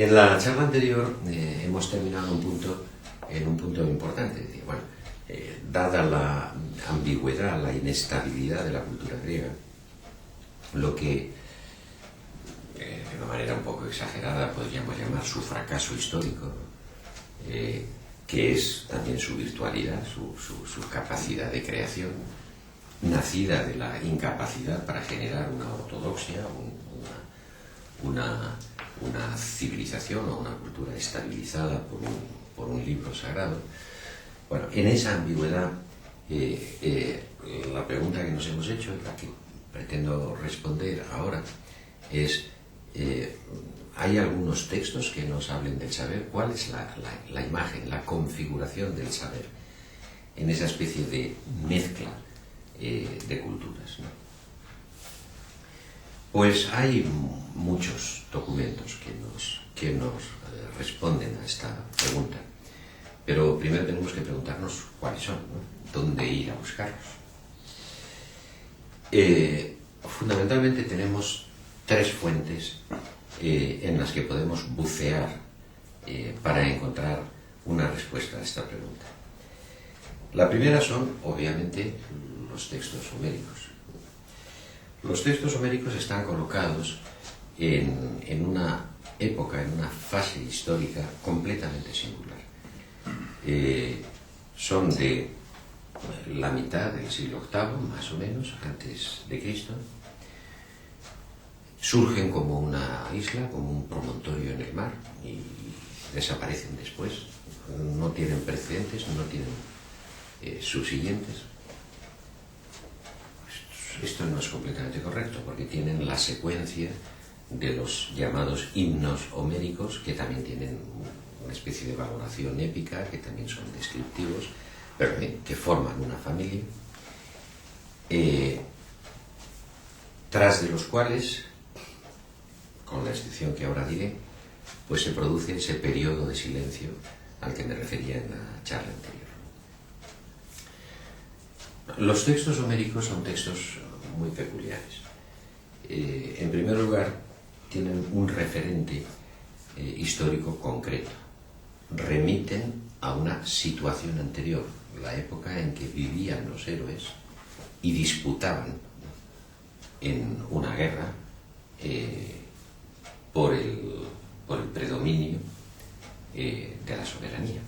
En la charla anterior hemos terminado en un punto importante. Bueno, dada la ambigüedad, la inestabilidad de la cultura griega, lo que de una manera un poco exagerada podríamos llamar su fracaso histórico, que es también su virtualidad, su capacidad de creación, nacida de la incapacidad para generar una ortodoxia, una civilización o una cultura estabilizada por un libro sagrado. Bueno, en esa ambigüedad, la pregunta que nos hemos hecho, y la que pretendo responder ahora, es: ¿hay algunos textos que nos hablen del saber? ¿Cuál es la imagen, la configuración del saber en esa especie de mezcla de culturas, ¿no? Pues hay muchos documentos que nos responden a esta pregunta, pero primero tenemos que preguntarnos cuáles son, ¿no? ¿Dónde ir a buscarlos? Fundamentalmente tenemos tres fuentes en las que podemos bucear para encontrar una respuesta a esta pregunta. La primera son, obviamente, los textos homéricos. Los textos homéricos están colocados en una época, en una fase histórica completamente singular. Son de la mitad del siglo VIII, más o menos, antes de Cristo. Surgen como una isla, como un promontorio en el mar, y desaparecen después. No tienen precedentes, no tienen subsiguientes. Esto no es completamente correcto, porque tienen la secuencia de los llamados himnos homéricos, que también tienen una especie de valoración épica, que también son descriptivos, pero que forman una familia, tras de los cuales, con la excepción que ahora diré, pues se produce ese periodo de silencio al que me refería en la charla anterior. Los textos homéricos son textos muy peculiares. En primer lugar, tienen un referente histórico concreto. Remiten a una situación anterior, la época en que vivían los héroes y disputaban en una guerra por el predominio de la soberanía.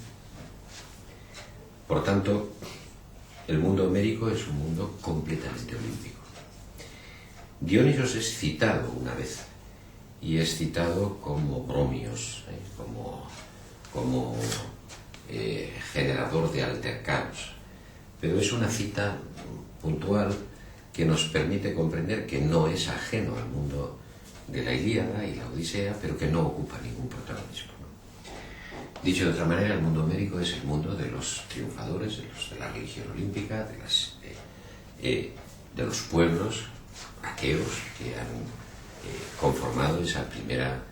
Por tanto, el mundo homérico es un mundo completamente olímpico. Dionisos es citado una vez, y es citado como bromios, como generador de altercados, pero es una cita puntual que nos permite comprender que no es ajeno al mundo de la Ilíada y la Odisea, pero que no ocupa ningún protagonismo, ¿no? Dicho de otra manera, el mundo homérico es el mundo de los triunfadores, de la religión olímpica, de los pueblos aqueos que han conformado esa primera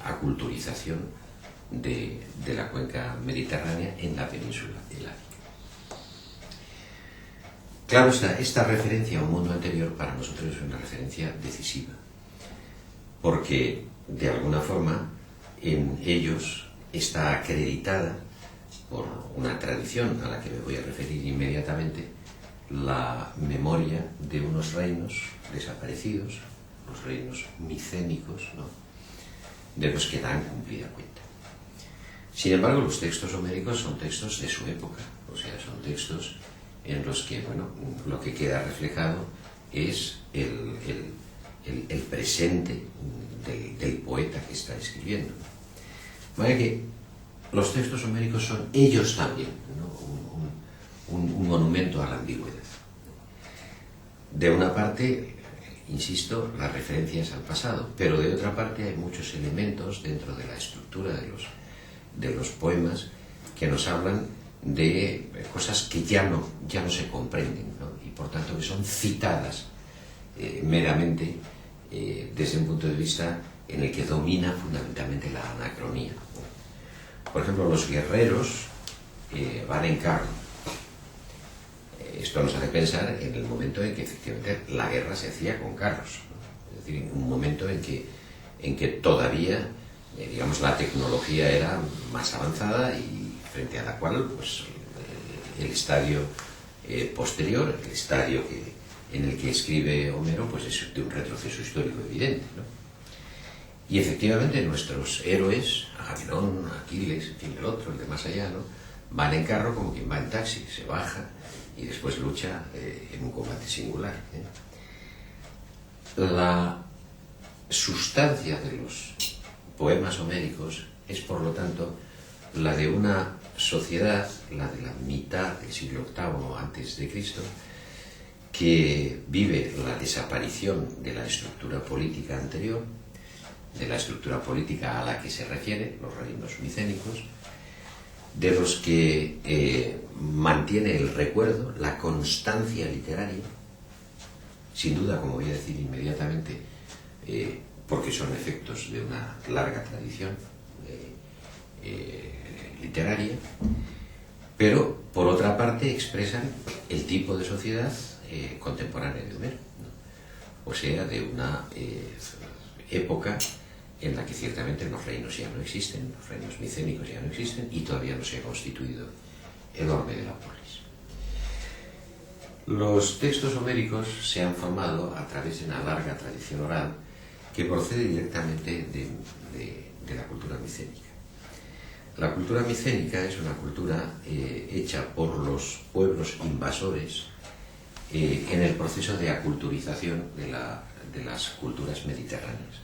aculturización de la cuenca mediterránea en la península heládica. Claro está, esta referencia a un mundo anterior para nosotros es una referencia decisiva, porque de alguna forma en ellos está acreditada, por una tradición a la que me voy a referir inmediatamente, la memoria de unos reinos desaparecidos, los reinos micénicos, ¿no?, de los que dan cumplida cuenta. Sin embargo, los textos homéricos son textos de su época, o sea, son textos en los que, bueno, lo que queda reflejado es el presente del poeta que está escribiendo. De manera que los textos homéricos son ellos también, ¿no?, un monumento a la ambigüedad. De una parte, insisto, las referencias al pasado, pero de otra parte hay muchos elementos dentro de la estructura de los poemas que nos hablan de cosas que ya no se comprenden, ¿no?, y por tanto que son citadas meramente desde un punto de vista en el que domina fundamentalmente la anacronía. Por ejemplo, los guerreros van en carro. Esto nos hace pensar en el momento en que efectivamente la guerra se hacía con carros, ¿no? Es decir, en un momento en que todavía digamos, la tecnología era más avanzada y frente a la cual, pues, el estadio posterior, el estadio en el que escribe Homero, pues es de un retroceso histórico evidente, ¿no? Y efectivamente nuestros héroes, Agamenón, Aquiles, en fin, el otro, el de más allá, ¿no?, van en carro como quien va en taxi, se baja y después lucha en un combate singular, ¿eh? La sustancia de los poemas homéricos es, por lo tanto, la de una sociedad, la de la mitad del siglo VIII antes de Cristo, que vive la desaparición de la estructura política anterior, de la estructura política a la que se refiere, los reinos micénicos, de los que mantiene el recuerdo, la constancia literaria, sin duda, como voy a decir inmediatamente, porque son efectos de una larga tradición literaria, pero por otra parte expresan el tipo de sociedad contemporánea de Homero, ¿no? O sea, de una época en la que ciertamente los reinos ya no existen, los reinos micénicos ya no existen y todavía no se ha constituido el orbe de la polis. Los textos homéricos se han formado a través de una larga tradición oral que procede directamente de la cultura micénica. La cultura micénica es una cultura hecha por los pueblos invasores en el proceso de aculturización de las culturas mediterráneas.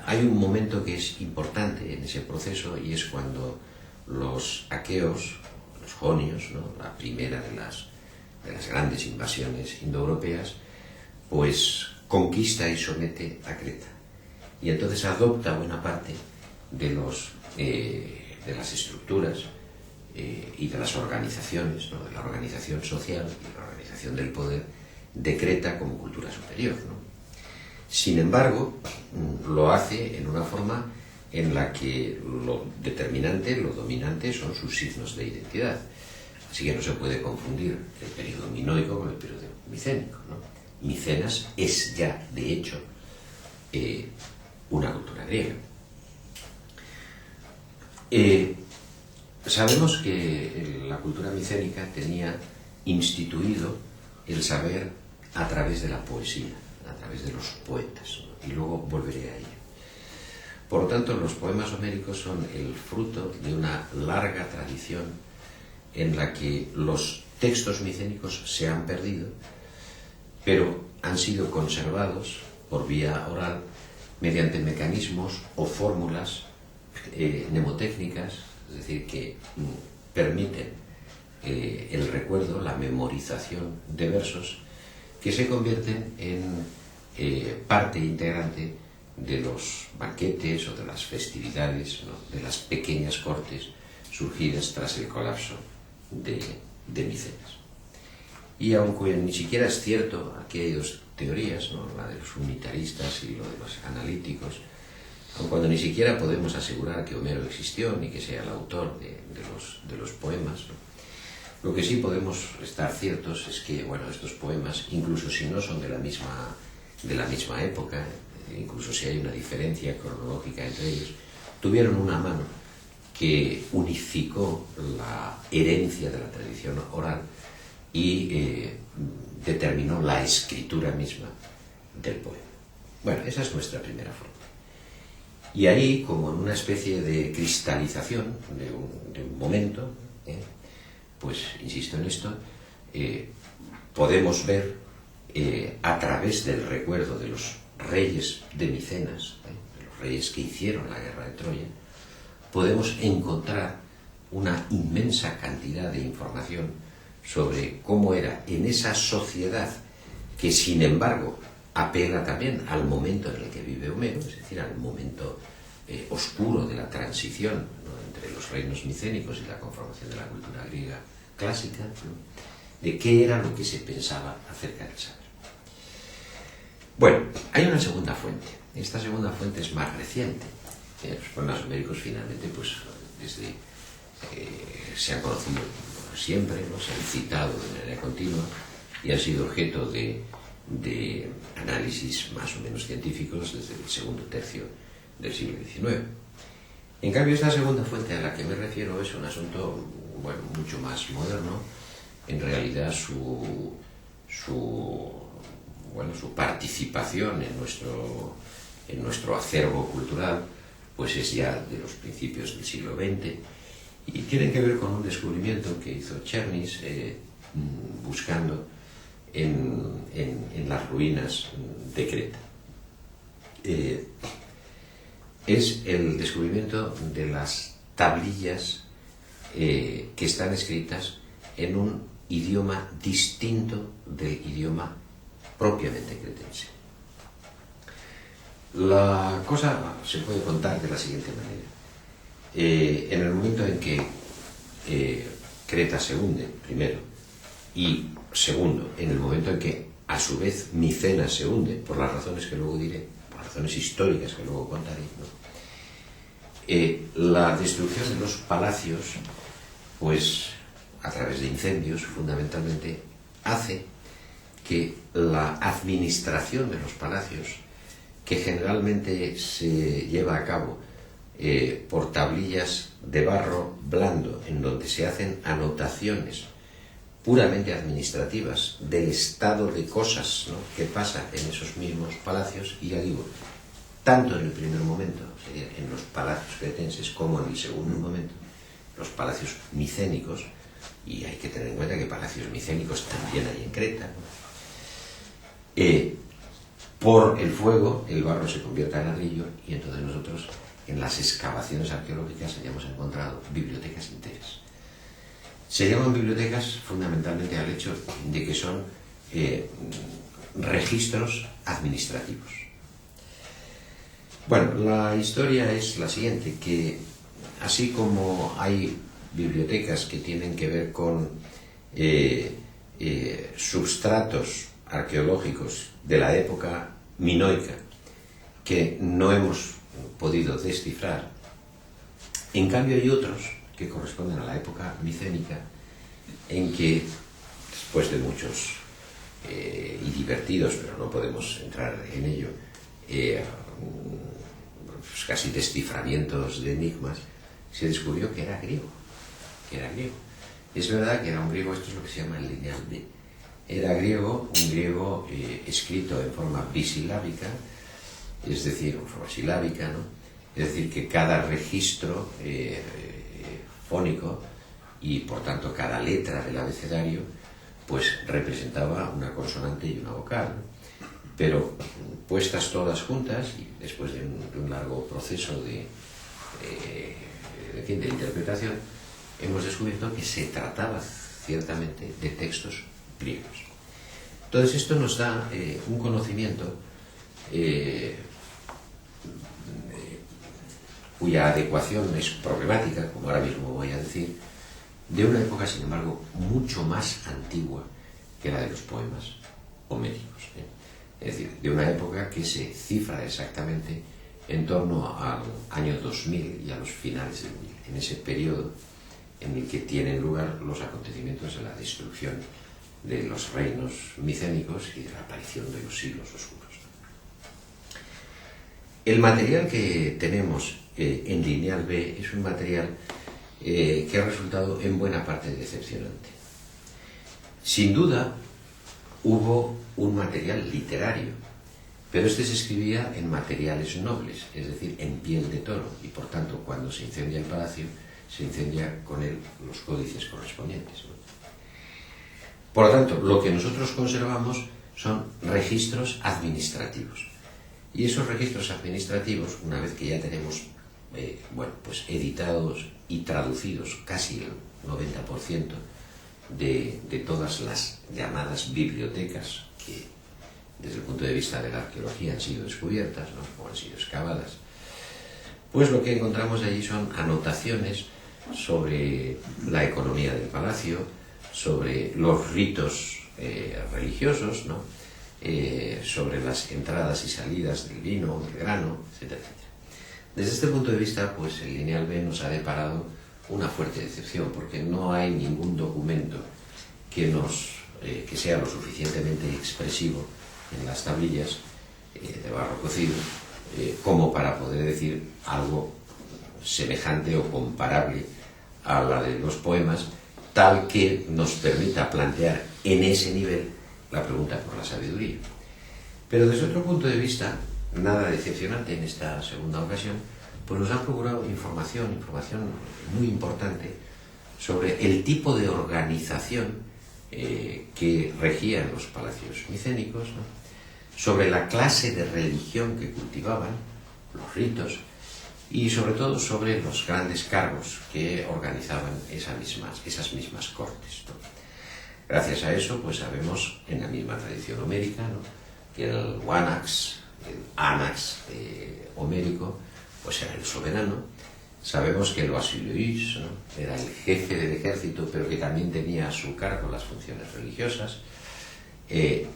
Hay un momento que es importante en ese proceso y es cuando los aqueos, los jonios, ¿no?, la primera de las grandes invasiones indoeuropeas, pues conquista y somete a Creta. Y entonces adopta buena parte de las estructuras y de las organizaciones, ¿no?, de la organización social y la organización del poder de Creta como cultura superior, ¿no? Sin embargo, lo hace en una forma en la que lo determinante, lo dominante, son sus signos de identidad. Así que no se puede confundir el periodo minoico con el periodo micénico, ¿no? Micenas es ya, de hecho, una cultura griega. Sabemos que la cultura micénica tenía instituido el saber a través de la poesía, a través de los poetas, ¿no? Y luego volveré a ello. Por lo tanto, los poemas homéricos son el fruto de una larga tradición en la que los textos micénicos se han perdido, pero han sido conservados por vía oral mediante mecanismos o fórmulas mnemotécnicas, es decir, que permiten el recuerdo, la memorización de versos que se convierten en parte integrante de los banquetes o de las festividades, ¿no?, de las pequeñas cortes surgidas tras el colapso de Micenas. Y aunque ni siquiera es cierto, aquí hay dos teorías, ¿no?, la de los unitaristas y lo de los analíticos, aun cuando ni siquiera podemos asegurar que Homero existió ni que sea el autor de los poemas, ¿no?, lo que sí podemos estar ciertos es que, bueno, estos poemas, incluso si no son de la misma época, incluso si hay una diferencia cronológica entre ellos, tuvieron una mano que unificó la herencia de la tradición oral y determinó la escritura misma del poema. Bueno, esa es nuestra primera forma. Y ahí, como en una especie de cristalización de un momento, pues insisto en esto, podemos ver a través del recuerdo de los reyes de Micenas, de los reyes que hicieron la guerra de Troya, podemos encontrar una inmensa cantidad de información sobre cómo era en esa sociedad que, sin embargo, apela también al momento en el que vive Homero, es decir, al momento oscuro de la transición, ¿no?, entre los reinos micénicos y la conformación de la cultura griega clásica, ¿no?, de qué era lo que se pensaba acerca del saber. Bueno, hay una segunda fuente. Esta segunda fuente es más reciente. Los poemas homéricos finalmente, pues, desde se han conocido siempre, ¿no?, se han citado de manera continua y han sido objeto de análisis más o menos científicos desde el segundo tercio del siglo XIX. En cambio, esta segunda fuente a la que me refiero es un asunto, bueno, mucho más moderno. En realidad su participación en nuestro acervo cultural pues es ya de los principios del siglo XX y tiene que ver con un descubrimiento que hizo Černis buscando en las ruinas de Creta. Es el descubrimiento de las tablillas que están escritas en un idioma distinto del idioma propiamente cretense. La cosa se puede contar de la siguiente manera. En el momento en que Creta se hunde, primero, y segundo, en el momento en que a su vez Micenas se hunde, por las razones que luego diré, por razones históricas que luego contaré, ¿no? La destrucción de los palacios, pues a través de incendios fundamentalmente, hace que la administración de los palacios, que generalmente se lleva a cabo por tablillas de barro blando, en donde se hacen anotaciones puramente administrativas del estado de cosas, ¿no?, que pasa en esos mismos palacios, y ya digo, tanto en el primer momento, sería en los palacios cretenses, como en el segundo momento, los palacios micénicos, y hay que tener en cuenta que palacios micénicos también hay en Creta, ¿no? Por el fuego el barro se convierte en ladrillo, y entonces nosotros en las excavaciones arqueológicas hayamos encontrado bibliotecas enteras. Se llaman bibliotecas fundamentalmente al hecho de que son registros administrativos. Bueno, la historia es la siguiente, que así como hay bibliotecas que tienen que ver con substratos arqueológicos de la época minoica que no hemos podido descifrar, en cambio hay otros que corresponden a la época micénica, en que después de muchos y divertidos, pero no podemos entrar en ello, pues casi desciframientos de enigmas, se descubrió que era griego. Es verdad que era un griego, esto es lo que se llama el lineal B. Era griego, un griego escrito en forma bisilábica, es decir, en forma silábica, ¿no? Es decir, que cada registro fónico y por tanto cada letra del abecedario pues representaba una consonante y una vocal, ¿no? Pero puestas todas juntas y después de un largo proceso de interpretación, hemos descubierto que se trataba ciertamente de textos griegos. Entonces esto nos da un conocimiento cuya adecuación es problemática, como ahora mismo voy a decir, de una época, sin embargo, mucho más antigua que la de los poemas homéricos, ¿eh? Es decir, de una época que se cifra exactamente en torno al año 2000 y a los finales del 1000, en ese periodo en el que tienen lugar los acontecimientos de la destrucción de los reinos micénicos y de la aparición de los siglos oscuros. El material que tenemos en lineal B es un material que ha resultado en buena parte decepcionante. Sin duda hubo un material literario, pero este se escribía en materiales nobles, es decir, en piel de toro, y por tanto cuando se incendia el palacio se incendia con él los códices correspondientes, ¿no? Por lo tanto, lo que nosotros conservamos son registros administrativos, y esos registros administrativos, una vez que ya tenemos pues editados y traducidos casi el 90% de todas las llamadas bibliotecas que desde el punto de vista de la arqueología han sido descubiertas, ¿no?, o han sido excavadas, pues lo que encontramos allí son anotaciones sobre la economía del palacio, sobre los ritos religiosos, ¿no?, sobre las entradas y salidas del vino, del grano, etcétera, etcétera. Desde este punto de vista, pues el lineal B nos ha deparado una fuerte decepción, porque no hay ningún documento que sea lo suficientemente expresivo en las tablillas de barro cocido como para poder decir algo semejante o comparable a la de los poemas, tal que nos permita plantear en ese nivel la pregunta por la sabiduría. Pero desde otro punto de vista, nada decepcionante en esta segunda ocasión, pues nos han procurado información muy importante sobre el tipo de organización que regía en los palacios micénicos, ¿no? Sobre la clase de religión que cultivaban, los ritos, y sobre todo sobre los grandes cargos que organizaban esas mismas cortes, ¿no? Gracias a eso, pues sabemos, en la misma tradición homérica, ¿no?, que el Wanax, el Anax homérico, pues era el soberano. Sabemos que el Basileus, ¿no?, era el jefe del ejército, pero que también tenía a su cargo las funciones religiosas.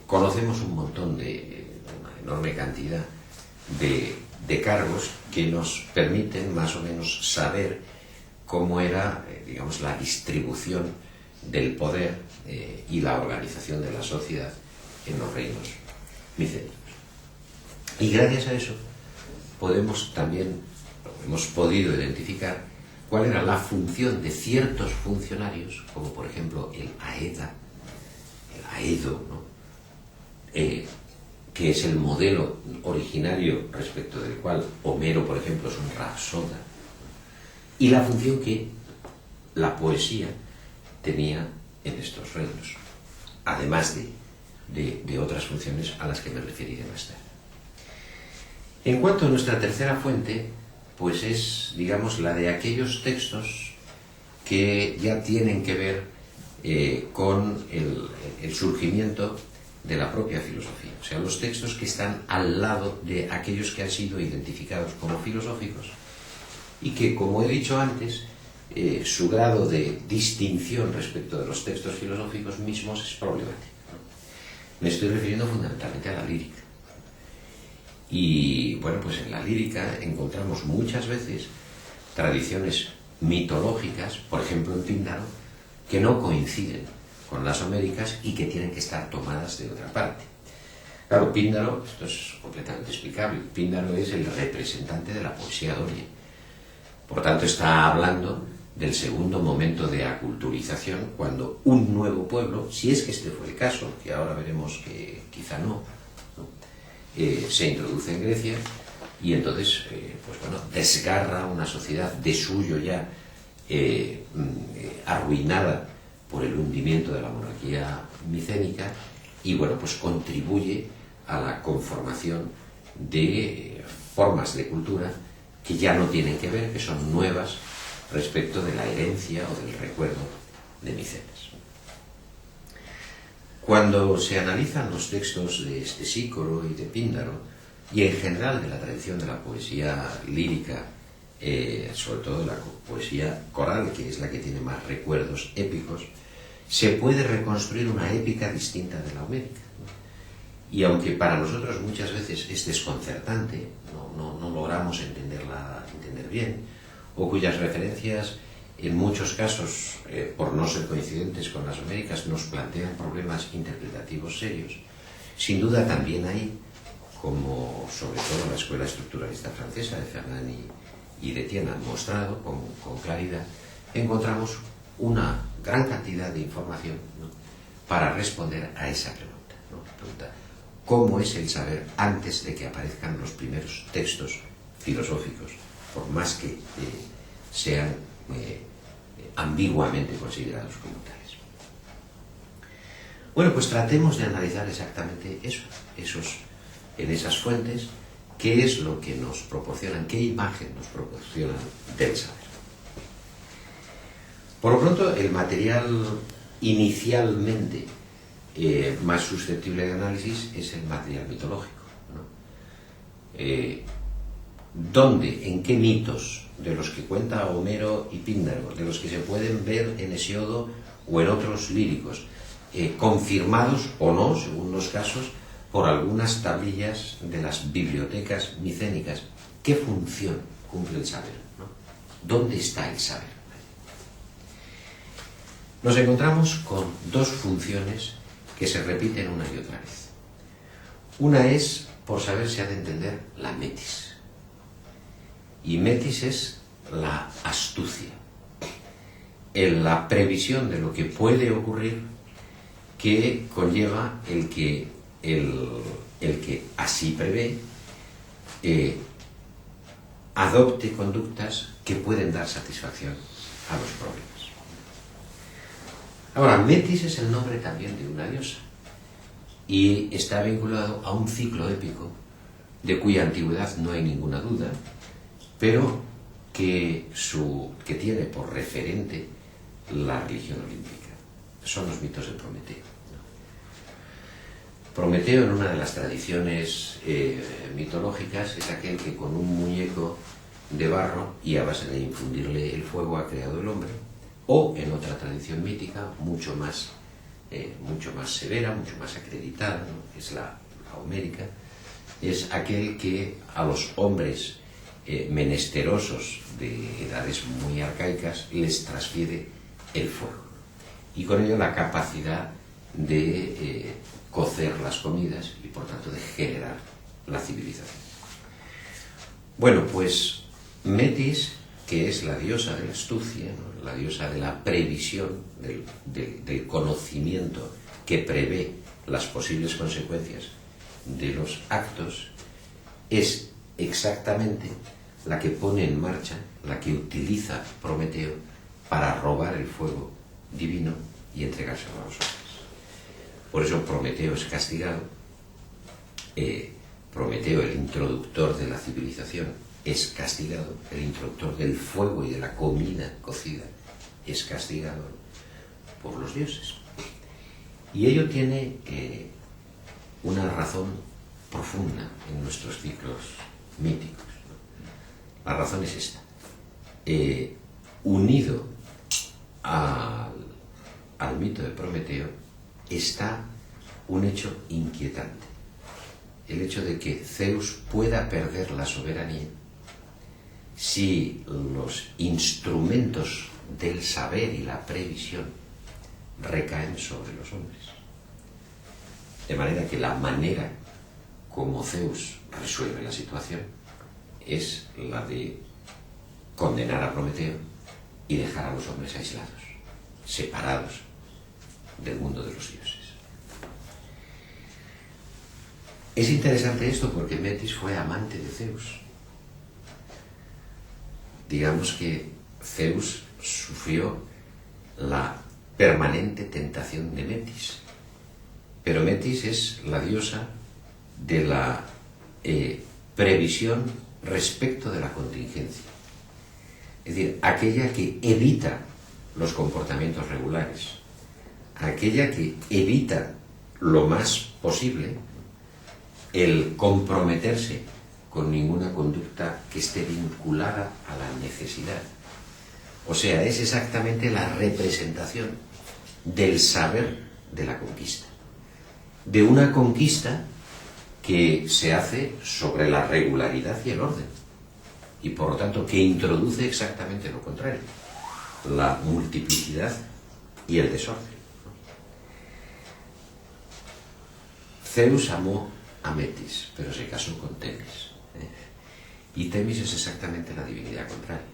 Conocemos un montón una enorme cantidad de cargos que nos permiten más o menos saber cómo era, digamos, la distribución del poder y la organización de la sociedad en los reinos micénicos. Y gracias a eso hemos podido identificar cuál era la función de ciertos funcionarios, como por ejemplo el Aeda, el Aedo, ¿no?, que es el modelo originario respecto del cual Homero, por ejemplo, es un rapsoda, y la función que la poesía tenía en estos reinos, además de otras funciones a las que me referiré más tarde. En cuanto a nuestra tercera fuente, pues es, digamos, la de aquellos textos que ya tienen que ver con el surgimiento de la propia filosofía, o sea, los textos que están al lado de aquellos que han sido identificados como filosóficos y que, como he dicho antes, su grado de distinción respecto de los textos filosóficos mismos es problemático. Me estoy refiriendo fundamentalmente a la lírica. Y bueno, pues en la lírica encontramos muchas veces tradiciones mitológicas, por ejemplo en Píndaro, que no coinciden con las homéricas y que tienen que estar tomadas de otra parte. Claro, Píndaro, esto es completamente explicable, Píndaro es el representante de la poesía doria. Por tanto, está hablando del segundo momento de aculturización, cuando un nuevo pueblo, si es que este fue el caso, que ahora veremos que quizá no, se introduce en Grecia y entonces pues bueno, desgarra una sociedad de suyo ya arruinada por el hundimiento de la monarquía micénica y bueno, pues contribuye a la conformación de formas de cultura que ya no tienen que ver, que son nuevas respecto de la herencia o del recuerdo de Micenas. Cuando se analizan los textos de Stesícoro y de Píndaro, y en general de la tradición de la poesía lírica, sobre todo de la poesía coral, que es la que tiene más recuerdos épicos, se puede reconstruir una épica distinta de la homérica. Y aunque para nosotros muchas veces es desconcertante, no logramos entender bien, o cuyas referencias en muchos casos, por no ser coincidentes con las homéricas, nos plantean problemas interpretativos serios, sin duda también hay, como sobre todo la escuela estructuralista francesa de Fernand y de Etienne han mostrado con claridad, encontramos una gran cantidad de información, ¿no?, para responder a esa pregunta, ¿no? La pregunta, ¿cómo es el saber antes de que aparezcan los primeros textos filosóficos, por más que sean ambiguamente considerados como tales? Bueno, pues tratemos de analizar exactamente en esas fuentes, qué es lo que nos proporcionan, qué imagen nos proporcionan del saber. Por lo pronto, el material inicialmente más susceptible de análisis es el material mitológico, ¿no? ¿Dónde, en qué mitos de los que cuenta Homero y Píndaro, de los que se pueden ver en Hesiodo o en otros líricos, confirmados o no, según los casos, por algunas tablillas de las bibliotecas micénicas, qué función cumple el saber, ¿no? ¿Dónde está el saber? Nos encontramos con dos funciones que se repiten una y otra vez. Una es, por saber si ha de entender, la metis. Y metis es la astucia, la previsión de lo que puede ocurrir, que conlleva el que así prevé adopte conductas que pueden dar satisfacción a los problemas. Ahora, Metis es el nombre también de una diosa y está vinculado a un ciclo épico de cuya antigüedad no hay ninguna duda, pero que tiene por referente la religión olímpica. Son los mitos de Prometeo. Prometeo, en una de las tradiciones mitológicas, es aquel que con un muñeco de barro y a base de infundirle el fuego ha creado el hombre, o en otra tradición mítica mucho más severa, mucho más acreditada, ¿no? Es la homérica, es aquel que a los hombres menesterosos de edades muy arcaicas les transfiere el fuego y con ello la capacidad de cocer las comidas y por tanto de generar la civilización. Bueno, pues Metis, que es la diosa de la astucia, ¿no? La diosa de la previsión, del conocimiento que prevé las posibles consecuencias de los actos, es exactamente la que pone en marcha, la que utiliza Prometeo para robar el fuego divino y entregárselo a los hombres. Por eso Prometeo es castigado. Prometeo, el introductor de la civilización, es castigado. El introductor del fuego y de la comida cocida es castigado por los dioses. Y ello tiene una razón profunda en nuestros ciclos míticos, ¿no? La razón es esta. Unido al mito de Prometeo está un hecho inquietante. El hecho de que Zeus pueda perder la soberanía si los instrumentos del saber y la previsión recaen sobre los hombres. De manera que la manera como Zeus resuelve la situación es la de condenar a Prometeo y dejar a los hombres aislados, separados del mundo de los dioses. Es interesante esto porque Metis fue amante de Zeus. Digamos que Zeus sufrió la permanente tentación de Metis, pero Metis es la diosa de la previsión respecto de la contingencia, es decir, aquella que evita los comportamientos regulares, aquella que evita lo más posible el comprometerse con ninguna conducta que esté vinculada a la necesidad. O sea, es exactamente la representación del saber de la conquista, de una conquista que se hace sobre la regularidad y el orden, y por lo tanto que introduce exactamente lo contrario, la multiplicidad y el desorden. Zeus amó a Metis, pero se casó con Temis. Y Temis es exactamente la divinidad contraria.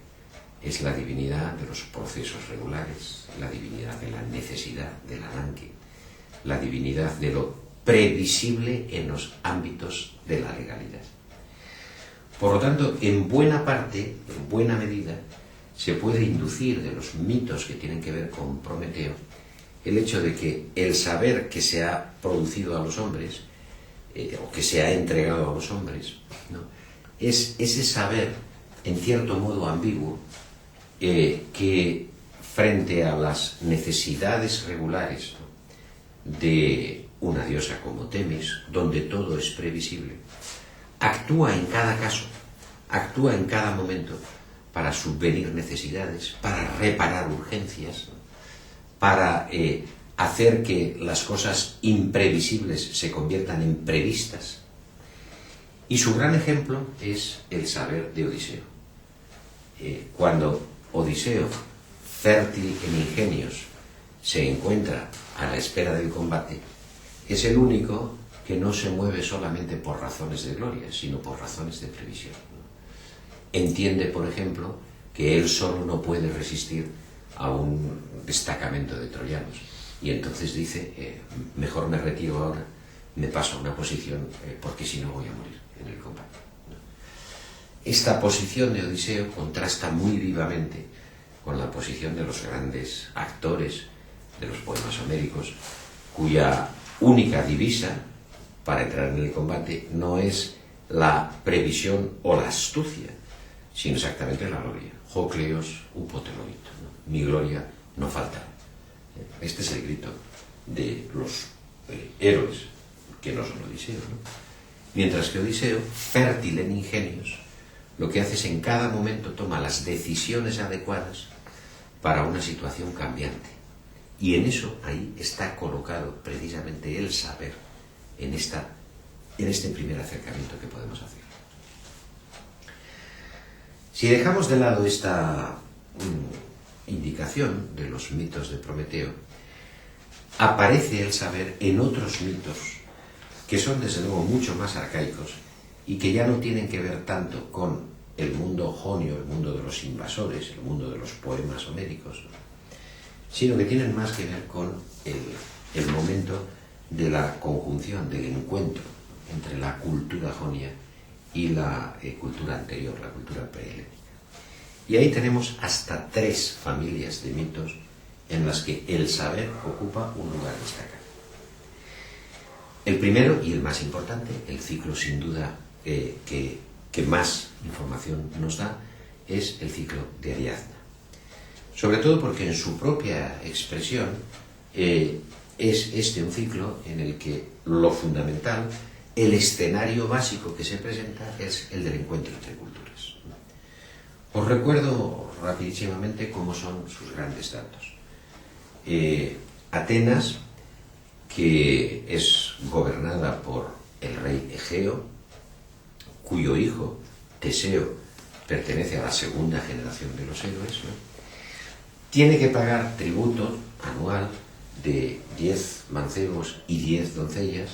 Es la divinidad de los procesos regulares, la divinidad de la necesidad, del arranque, la divinidad de lo previsible en los ámbitos de la legalidad. Por lo tanto, en buena parte, en buena medida, se puede inducir de los mitos que tienen que ver con Prometeo el hecho de que el saber que se ha producido a los hombres, o que se ha entregado a los hombres, ¿no?, es ese saber, en cierto modo ambiguo, que frente a las necesidades regulares, ¿no?, de una diosa como Temis, donde todo es previsible, actúa en cada caso, actúa en cada momento para subvenir necesidades, para reparar urgencias, ¿no?, para hacer que las cosas imprevisibles se conviertan en previstas. Y su gran ejemplo es el saber de Odiseo. Cuando Odiseo, fértil en ingenios, se encuentra a la espera del combate, es el único que no se mueve solamente por razones de gloria, sino por razones de previsión. Entiende, por ejemplo, que él solo no puede resistir a un destacamento de troyanos, y entonces dice, mejor me retiro ahora, me paso a una posición, porque si no voy a morir en el combate. Esta posición de Odiseo contrasta muy vivamente con la posición de los grandes actores de los poemas homéricos, cuya única divisa para entrar en el combate no es la previsión o la astucia, sino exactamente la gloria. Jocleos upoteloito, ¿no? Mi gloria no faltará. Este es el grito de los héroes, que no son Odiseo, ¿no? Mientras que Odiseo, fértil en ingenios, lo que hace es en cada momento toma las decisiones adecuadas para una situación cambiante. Y en eso, ahí está colocado precisamente el saber en este primer acercamiento que podemos hacer. Si dejamos de lado esta indicación de los mitos de Prometeo, aparece el saber en otros mitos que son desde luego mucho más arcaicos y que ya no tienen que ver tanto con el mundo jonio, el mundo de los invasores, el mundo de los poemas homéricos, ¿no? Sino que tienen más que ver con el momento de la conjunción, del encuentro entre la cultura jonia y la cultura anterior, la cultura prehelénica. Y ahí tenemos hasta 3 familias de mitos en las que el saber ocupa un lugar destacado. El primero y el más importante, el ciclo sin duda que más información nos da, es el ciclo de Ariadna. Sobre todo porque en su propia expresión es este un ciclo en el que lo fundamental, el escenario básico que se presenta es el del encuentro entre culturas. Os recuerdo rapidísimamente cómo son sus grandes datos. Atenas, que es gobernada por el rey Egeo, cuyo hijo, Teseo, pertenece a la segunda generación de los héroes, ¿no? Tiene que pagar tributo anual de 10 mancebos y 10 doncellas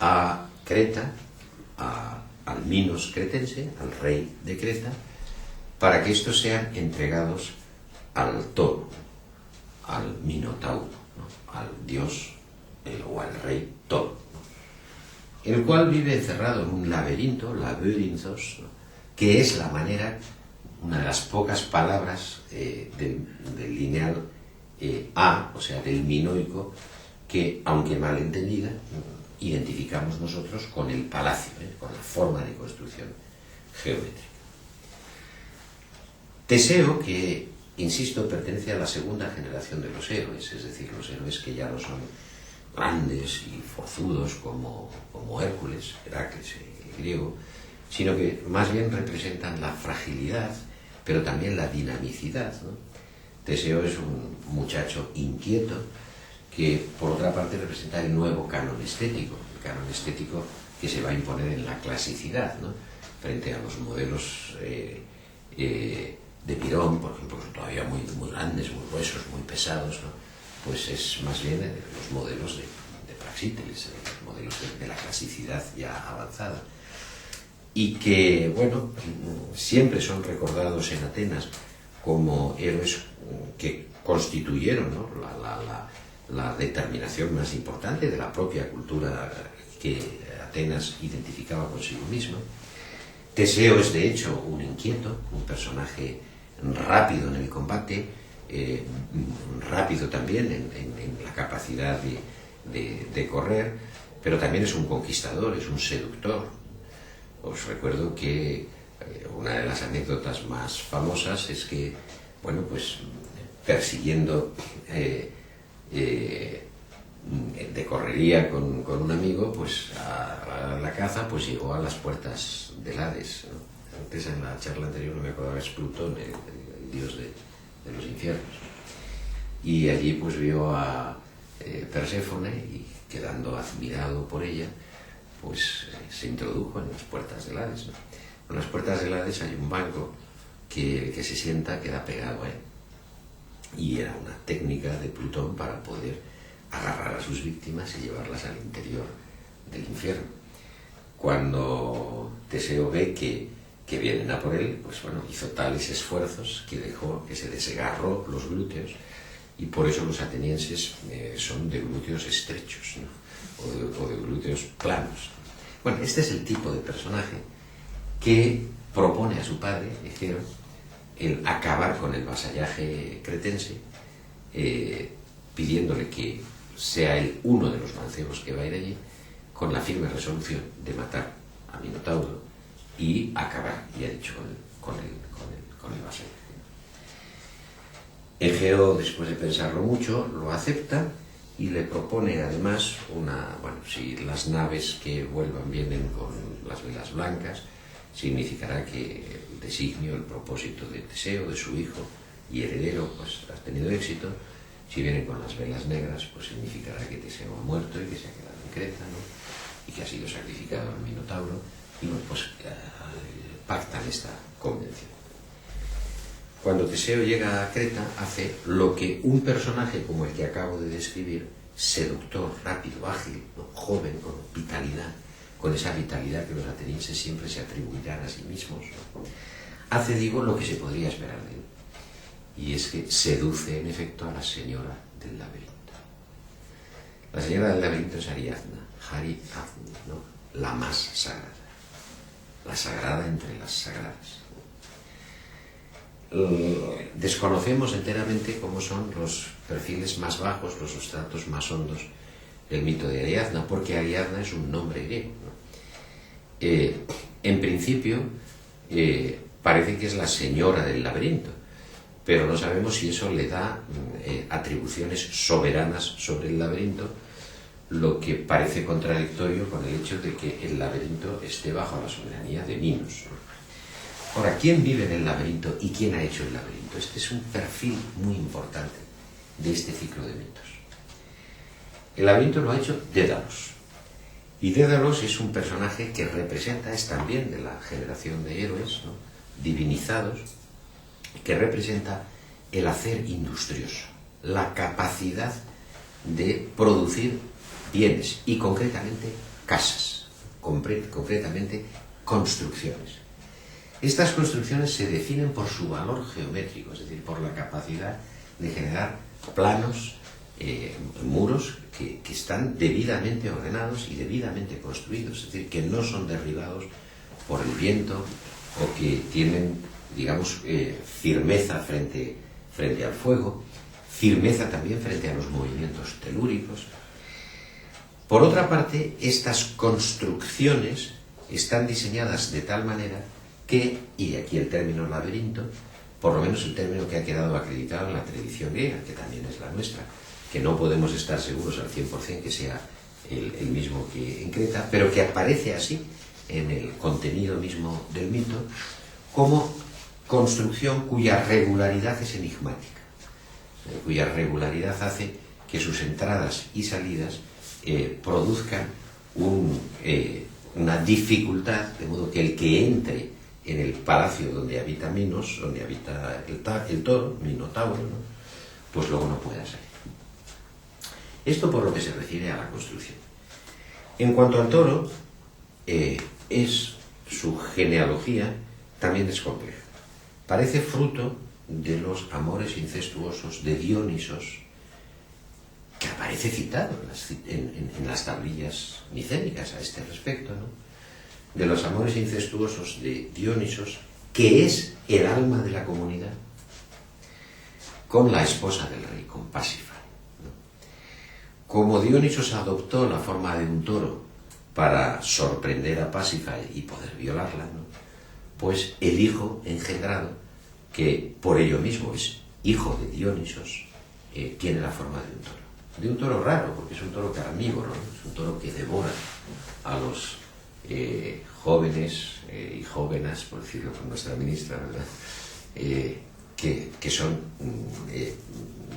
a Creta, al Minos cretense, al rey de Creta, para que estos sean entregados al toro, al Minotauro, ¿no? Al dios o al rey toro, ¿no? El cual vive encerrado en un laberinto, laberinthos, ¿no? Que es la manera, una de las pocas palabras del lineal A, o sea, del minoico, que, aunque mal entendida, identificamos nosotros con el palacio, con la forma de construcción geométrica. Teseo, que, insisto, pertenece a la segunda generación de los héroes, es decir, los héroes que ya no son grandes y forzudos como Hércules, Heracles, el griego, sino que más bien representan la fragilidad, pero también la dinamicidad, ¿no? Teseo es un muchacho inquieto que, por otra parte, representa el nuevo canon estético, el canon estético que se va a imponer en la clasicidad, ¿no? Frente a los modelos de Pirón, por ejemplo, que son todavía muy, muy grandes, muy gruesos, muy pesados, ¿no? Pues es más bien los modelos de Praxíteles, los modelos de la clasicidad ya avanzada. Y que, bueno, siempre son recordados en Atenas como héroes que constituyeron, ¿no? la determinación más importante de la propia cultura que Atenas identificaba consigo misma. Teseo es, de hecho, un inquieto, un personaje rápido en el combate, rápido también en la capacidad de correr, pero también es un conquistador, es un seductor. Os recuerdo que una de las anécdotas más famosas es que, bueno, pues persiguiendo de correría con un amigo, pues a la caza, pues llegó a las puertas del Hades, ¿no? Antes, en la charla anterior, no me acordaba, es Plutón, el dios de los infiernos. Y allí pues vio a Perséfone y, quedando admirado por ella, pues se introdujo en las puertas del Hades, ¿no? En las puertas del Hades hay un banco que el que se sienta queda pegado a él. Y era una técnica de Plutón para poder agarrar a sus víctimas y llevarlas al interior del infierno. Cuando Teseo ve que vienen a por él, pues bueno, hizo tales esfuerzos que dejó que se desgarró los glúteos, y por eso los atenienses son de glúteos estrechos, ¿no? o de glúteos planos. Bueno, este es el tipo de personaje que propone a su padre, Egeo, el acabar con el vasallaje cretense, pidiéndole que sea él uno de los mancebos que va a ir allí, con la firme resolución de matar a Minotauro y acabar, y ha dicho, con el vasallaje. Egeo, después de pensarlo mucho, lo acepta y le propone además si las naves que vuelvan vienen con las velas blancas, significará que el designio, el propósito de Teseo, de su hijo y heredero, pues ha tenido éxito. Si vienen con las velas negras, pues significará que Teseo ha muerto y que se ha quedado en Creta, ¿no? Y que ha sido sacrificado al Minotauro, y bueno, pues pactan esta convención. Cuando Teseo llega a Creta, hace lo que un personaje como el que acabo de describir, seductor, rápido, ágil, ¿no? Joven, con vitalidad, con esa vitalidad que los atenienses siempre se atribuirán a sí mismos, ¿no? Hace, digo, lo que se podría esperar de él, y es que seduce en efecto a la señora del laberinto. La señora del laberinto es Ariadna, Hari-Azni, ¿no? La más sagrada, la sagrada entre las sagradas. Desconocemos enteramente cómo son los perfiles más bajos, los estratos más hondos del mito de Ariadna, porque Ariadna es un nombre griego, ¿no? En principio parece que es la señora del laberinto, pero no sabemos si eso le da atribuciones soberanas sobre el laberinto, lo que parece contradictorio con el hecho de que el laberinto esté bajo la soberanía de Minos, ¿no? Ahora, ¿quién vive en el laberinto y quién ha hecho el laberinto? Este es un perfil muy importante de este ciclo de mitos. El laberinto lo ha hecho Dédalos. Y Dédalos es un personaje que representa, es también de la generación de héroes, ¿no? Divinizados, que representa el hacer industrioso, la capacidad de producir bienes y concretamente casas, concretamente construcciones. Estas construcciones se definen por su valor geométrico, es decir, por la capacidad de generar planos, muros que están debidamente ordenados y debidamente construidos, es decir, que no son derribados por el viento o que tienen, digamos, firmeza frente al fuego, firmeza también frente a los movimientos telúricos. Por otra parte, estas construcciones están diseñadas de tal manera que, y de aquí el término laberinto, por lo menos el término que ha quedado acreditado en la tradición griega, que también es la nuestra, que no podemos estar seguros al 100% que sea el mismo que en Creta, pero que aparece así en el contenido mismo del mito, como construcción cuya regularidad es enigmática, cuya regularidad hace que sus entradas y salidas produzcan una dificultad, de modo que el que entre en el palacio donde habita Minos, donde habita el toro, Minotauro, ¿no? Pues luego no pueda salir. Esto por lo que se refiere a la construcción. En cuanto al toro, su genealogía también es compleja. Parece fruto de los amores incestuosos de Dionisos, que aparece citado en las tablillas micénicas a este respecto, ¿no? De los amores incestuosos de Dionisos, que es el alma de la comunidad, con la esposa del rey, con Pasífae, ¿no? Como Dionisos adoptó la forma de un toro para sorprender a Pasífae y poder violarla, ¿no? Pues el hijo engendrado, que por ello mismo es hijo de Dionisos, tiene la forma de un toro raro, porque es un toro carnívoro, ¿no? Es un toro que devora a los jóvenes y jóvenes, por decirlo con nuestra ministra, ¿verdad? Que son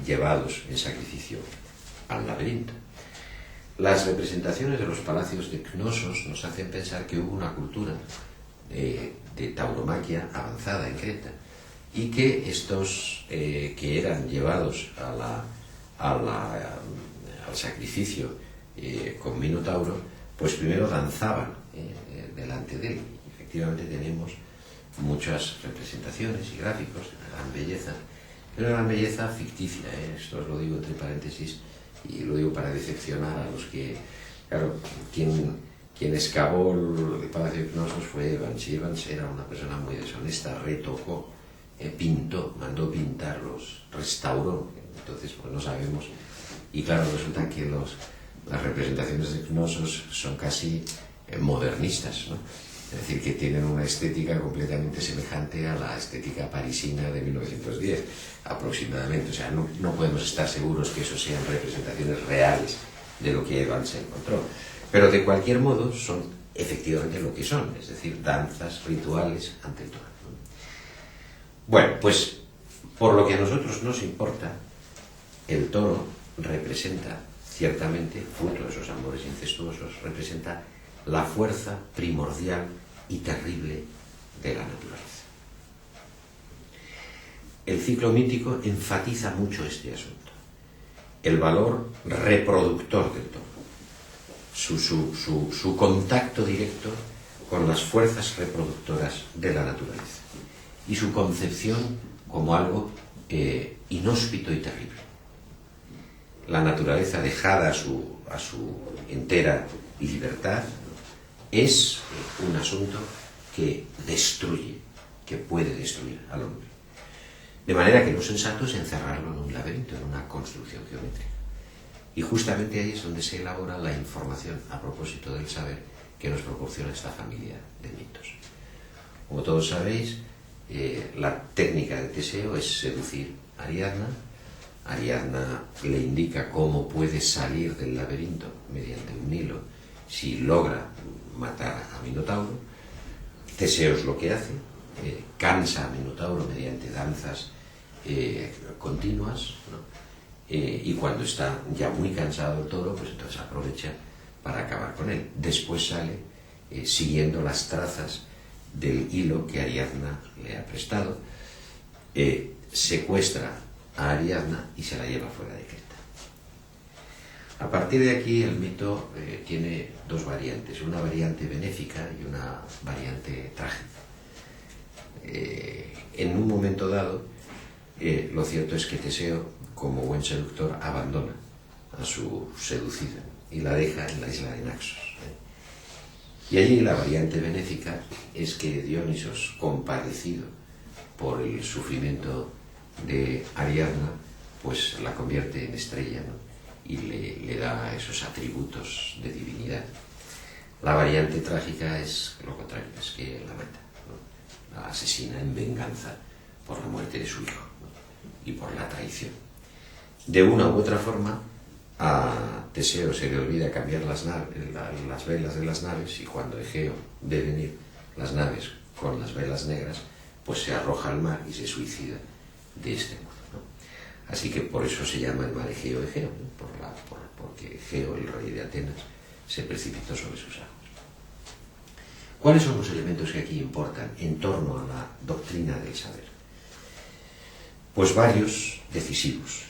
llevados en sacrificio al laberinto. Las representaciones de los palacios de Cnosos nos hacen pensar que hubo una cultura de tauromaquia avanzada en Creta, y que estos que eran llevados al sacrificio con Minotauro pues primero danzaban delante de él. Efectivamente tenemos muchas representaciones y gráficos de una gran belleza, pero una gran belleza ficticia, esto os lo digo entre paréntesis y lo digo para decepcionar a los que, claro, quien excavó el Palacio de Cnosos fue Evans, y Evans era una persona muy deshonesta, retocó, pintó, mandó pintar, los restauró, entonces pues no sabemos, y claro, resulta que las representaciones de Cnosos son casi modernistas, ¿no? Es decir, que tienen una estética completamente semejante a la estética parisina de 1910, aproximadamente. O sea, no podemos estar seguros que eso sean representaciones reales de lo que Evans encontró. Pero de cualquier modo son efectivamente lo que son, es decir, danzas, rituales ante el toro. Bueno, pues por lo que a nosotros nos importa, el toro representa, ciertamente, fruto de esos amores incestuosos, representa la fuerza primordial y terrible de la naturaleza. El ciclo mítico enfatiza mucho este asunto, el valor reproductor del toro, su contacto directo con las fuerzas reproductoras de la naturaleza y su concepción como algo inhóspito y terrible. La naturaleza dejada a su entera libertad es un asunto que destruye, que puede destruir al hombre. De manera que lo sensato es encerrarlo en un laberinto, en una construcción geométrica. Y justamente ahí es donde se elabora la información a propósito del saber que nos proporciona esta familia de mitos. Como todos sabéis, la técnica de Teseo es seducir a Ariadna. Ariadna le indica cómo puede salir del laberinto mediante un hilo si logra matar a Minotauro. Teseo es lo que hace, cansa a Minotauro mediante danzas continuas, ¿no? Y cuando está ya muy cansado el toro, pues entonces aprovecha para acabar con él. Después sale siguiendo las trazas del hilo que Ariadna le ha prestado, secuestra a Ariadna y se la lleva fuera de Creta. A partir de aquí el mito tiene dos variantes, una variante benéfica y una variante trágica. En un momento dado, lo cierto es que Teseo, como buen seductor, abandona a su seducida y la deja en la isla de Naxos. Y allí la variante benéfica es que Dionisos, compadecido por el sufrimiento de Ariadna, pues la convierte en estrella, ¿no? Y le da esos atributos de divinidad. La variante trágica es lo contrario, es que la mata, ¿no? La asesina en venganza por la muerte de su hijo, ¿no? Y por la traición. De una u otra forma, a Teseo se le olvida cambiar las velas de las naves, y cuando Egeo ve venir las naves con las velas negras, pues se arroja al mar y se suicida de este modo, ¿no? Así que por eso se llama el mar Egeo, ¿no? Porque Egeo, el rey de Atenas, se precipitó sobre sus aguas. ¿Cuáles son los elementos que aquí importan en torno a la doctrina del saber? Pues varios decisivos.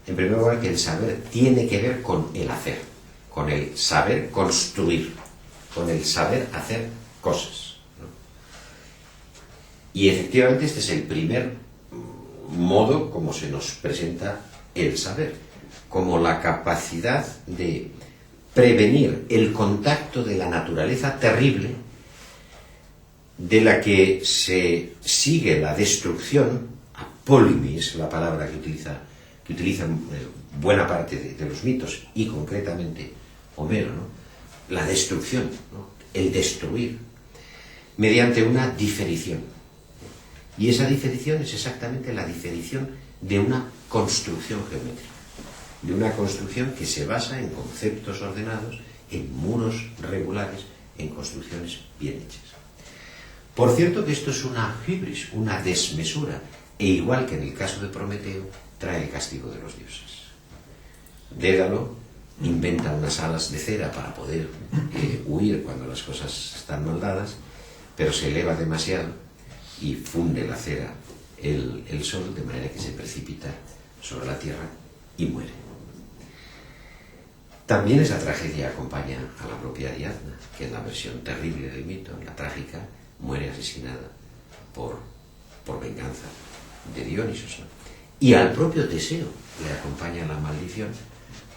En primer lugar, que el saber tiene que ver con el hacer, con el saber construir, con el saber hacer cosas, ¿no? Y efectivamente este es el primer modo como se nos presenta el saber, como la capacidad de prevenir el contacto de la naturaleza terrible, de la que se sigue la destrucción, apólimis, la palabra que utilizan buena parte de los mitos, y concretamente Homero, ¿no? La destrucción, ¿no? El destruir, mediante una diferición. Y esa diferición es exactamente la diferición de una construcción geométrica, de una construcción que se basa en conceptos ordenados, en muros regulares, en construcciones bien hechas. Por cierto que esto es una hibris, una desmesura, e igual que en el caso de Prometeo, trae el castigo de los dioses. Dédalo inventa unas alas de cera para poder huir cuando las cosas están mal dadas, pero se eleva demasiado y funde la cera el sol, de manera que se precipita sobre la tierra y muere. También esa tragedia acompaña a la propia Ariadna, que en la versión terrible del mito, en la trágica, muere asesinada por venganza de Dionisos, ¿no? Y al propio Teseo le acompaña la maldición,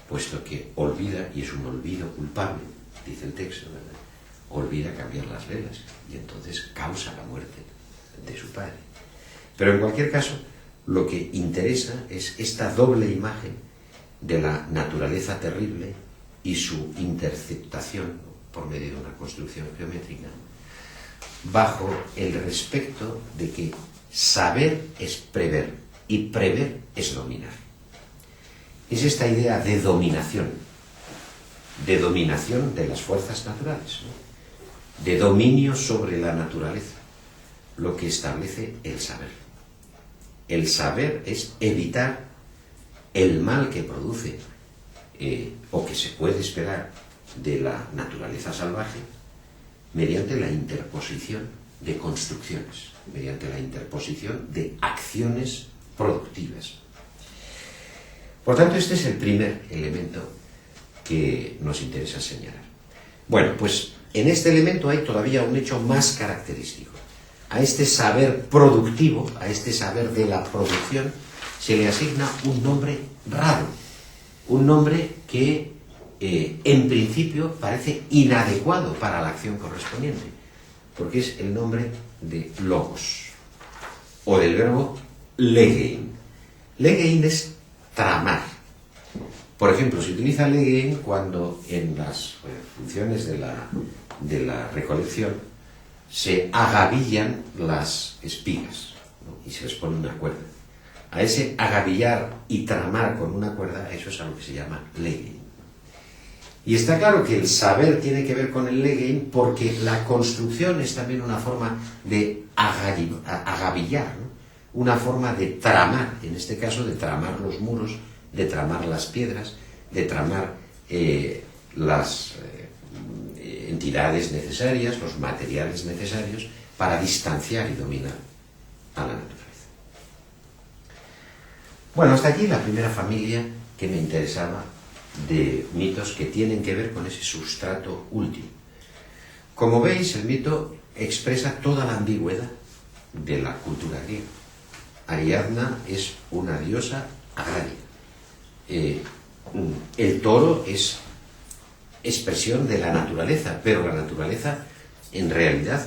puesto que olvida, y es un olvido culpable, dice el texto, ¿verdad? Olvida cambiar las velas y entonces causa la muerte de su padre. Pero en cualquier caso, lo que interesa es esta doble imagen de la naturaleza terrible y su interceptación por medio de una construcción geométrica, bajo el respecto de que saber es prever y prever es dominar. Es esta idea de dominación de las fuerzas naturales, ¿no? De dominio sobre la naturaleza, lo que establece el saber. El saber es evitar el mal que produce o que se puede esperar de la naturaleza salvaje mediante la interposición de construcciones, mediante la interposición de acciones productivas. Por tanto, este es el primer elemento que nos interesa señalar. Bueno, pues en este elemento hay todavía un hecho más característico. A este saber productivo, a este saber de la producción, se le asigna un nombre raro, un nombre que en principio parece inadecuado para la acción correspondiente, porque es el nombre de logos, o del verbo legein. Legein es tramar. Por ejemplo, se utiliza legein cuando en las funciones de la recolección se agavillan las espigas, ¿no? Y se les pone una cuerda. A ese agavillar y tramar con una cuerda, eso es a lo que se llama legein. Y está claro que el saber tiene que ver con el legein porque la construcción es también una forma de agavillar, ¿no? Una forma de tramar, en este caso de tramar los muros, de tramar las piedras, de tramar las entidades necesarias, los materiales necesarios para distanciar y dominar a la naturaleza. Bueno, hasta aquí la primera familia que me interesaba de mitos que tienen que ver con ese sustrato último. Como veis, el mito expresa toda la ambigüedad de la cultura griega. Ariadna es una diosa agraria. El toro es expresión de la naturaleza, pero la naturaleza en realidad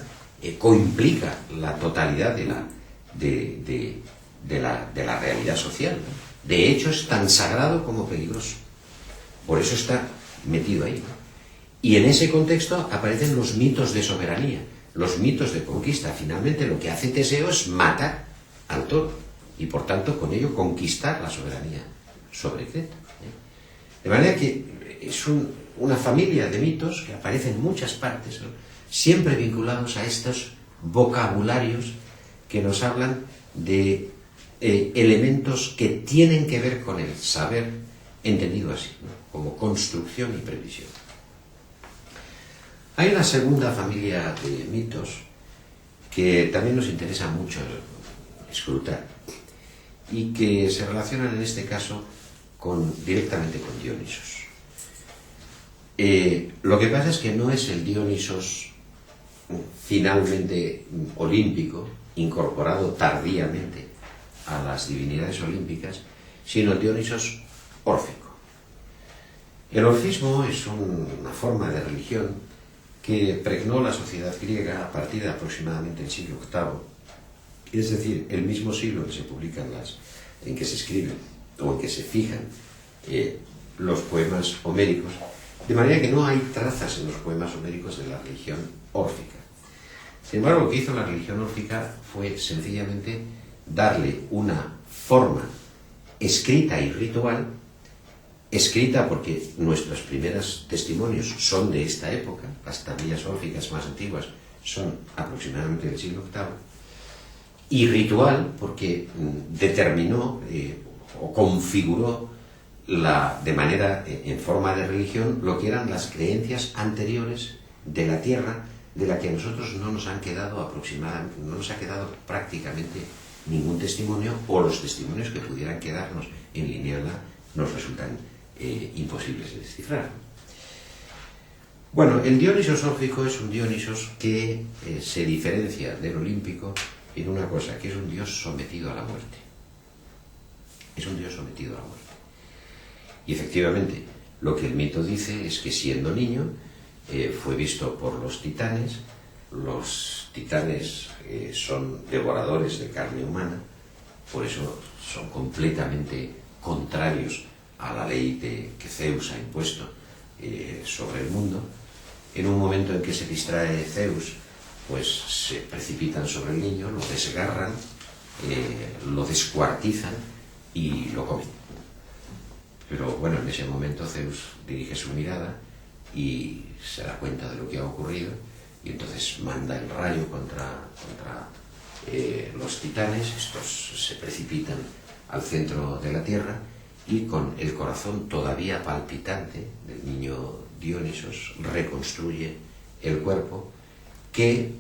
coimplica la totalidad de la realidad social, ¿no? De hecho, es tan sagrado como peligroso. Por eso está metido ahí, ¿no? Y en ese contexto aparecen los mitos de soberanía, los mitos de conquista. Finalmente, lo que hace Teseo es matar al toro y, por tanto, con ello conquistar la soberanía sobre Creta, ¿eh? De manera que es una familia de mitos que aparecen en muchas partes, ¿no? Siempre vinculados a estos vocabularios que nos hablan de elementos que tienen que ver con el saber, entendido así, ¿no? Como construcción y previsión. Hay una segunda familia de mitos que también nos interesa mucho escrutar y que se relacionan en este caso directamente con Dionisos. Lo que pasa es que no es el Dionisos finalmente olímpico, incorporado tardíamente a las divinidades olímpicas, sino el Dionisos órfico. El orfismo es una forma de religión que pregnó la sociedad griega a partir de aproximadamente el siglo VIII, es decir, el mismo siglo en que se publican en que se escriben o en que se fijan los poemas homéricos, de manera que no hay trazas en los poemas homéricos de la religión órfica. Sin embargo, lo que hizo la religión órfica fue sencillamente darle una forma escrita y ritual, escrita porque nuestros primeros testimonios son de esta época, las tablillas órficas más antiguas son aproximadamente del siglo VIII, y ritual porque determinó o configuró de manera en forma de religión lo que eran las creencias anteriores de la tierra, de la que a nosotros no nos han quedado no nos ha quedado prácticamente ningún testimonio, o los testimonios que pudieran quedarnos en Lineala nos resultan imposibles de descifrar. Bueno, el Dionisos órfico es un Dionisos que se diferencia del olímpico en una cosa, que es un dios sometido a la muerte. Es un dios sometido a la muerte. Y efectivamente, lo que el mito dice es que siendo niño fue visto por los titanes. Los titanes son devoradores de carne humana, por eso son completamente contrarios a la ley que Zeus ha impuesto sobre el mundo. En un momento en que se distrae Zeus, pues se precipitan sobre el niño, lo desgarran, lo descuartizan y lo comen. Pero bueno, en ese momento Zeus dirige su mirada y se da cuenta de lo que ha ocurrido y entonces manda el rayo contra los titanes. Estos se precipitan al centro de la tierra y con el corazón todavía palpitante del niño Dionisos reconstruye el cuerpo, que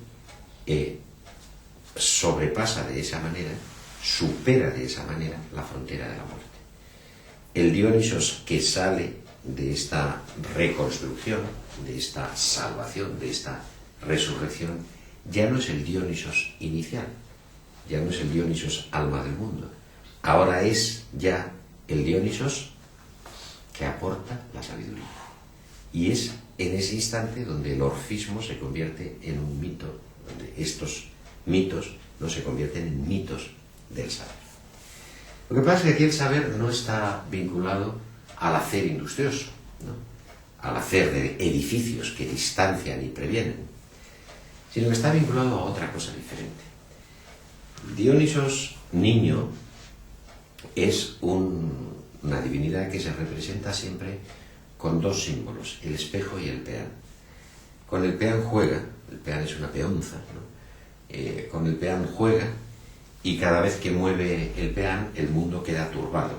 sobrepasa de esa manera, supera de esa manera la frontera de la muerte. El Dionisos que sale de esta reconstrucción, de esta salvación, de esta resurrección, ya no es el Dionisos inicial, ya no es el Dionisos alma del mundo, ahora es ya el Dionisos que aporta la sabiduría. Y es en ese instante donde el orfismo se convierte en un mito, donde estos mitos no se convierten en mitos del saber. Lo que pasa es que aquí el saber no está vinculado al hacer industrioso, ¿no?, al hacer de edificios que distancian y previenen, sino que está vinculado a otra cosa diferente. Dionisos niño es una divinidad que se representa siempre con dos símbolos, el espejo y el peán. Con el peán juega, el peán es una peonza, ¿no? Con el peán juega y cada vez que mueve el peán el mundo queda turbado.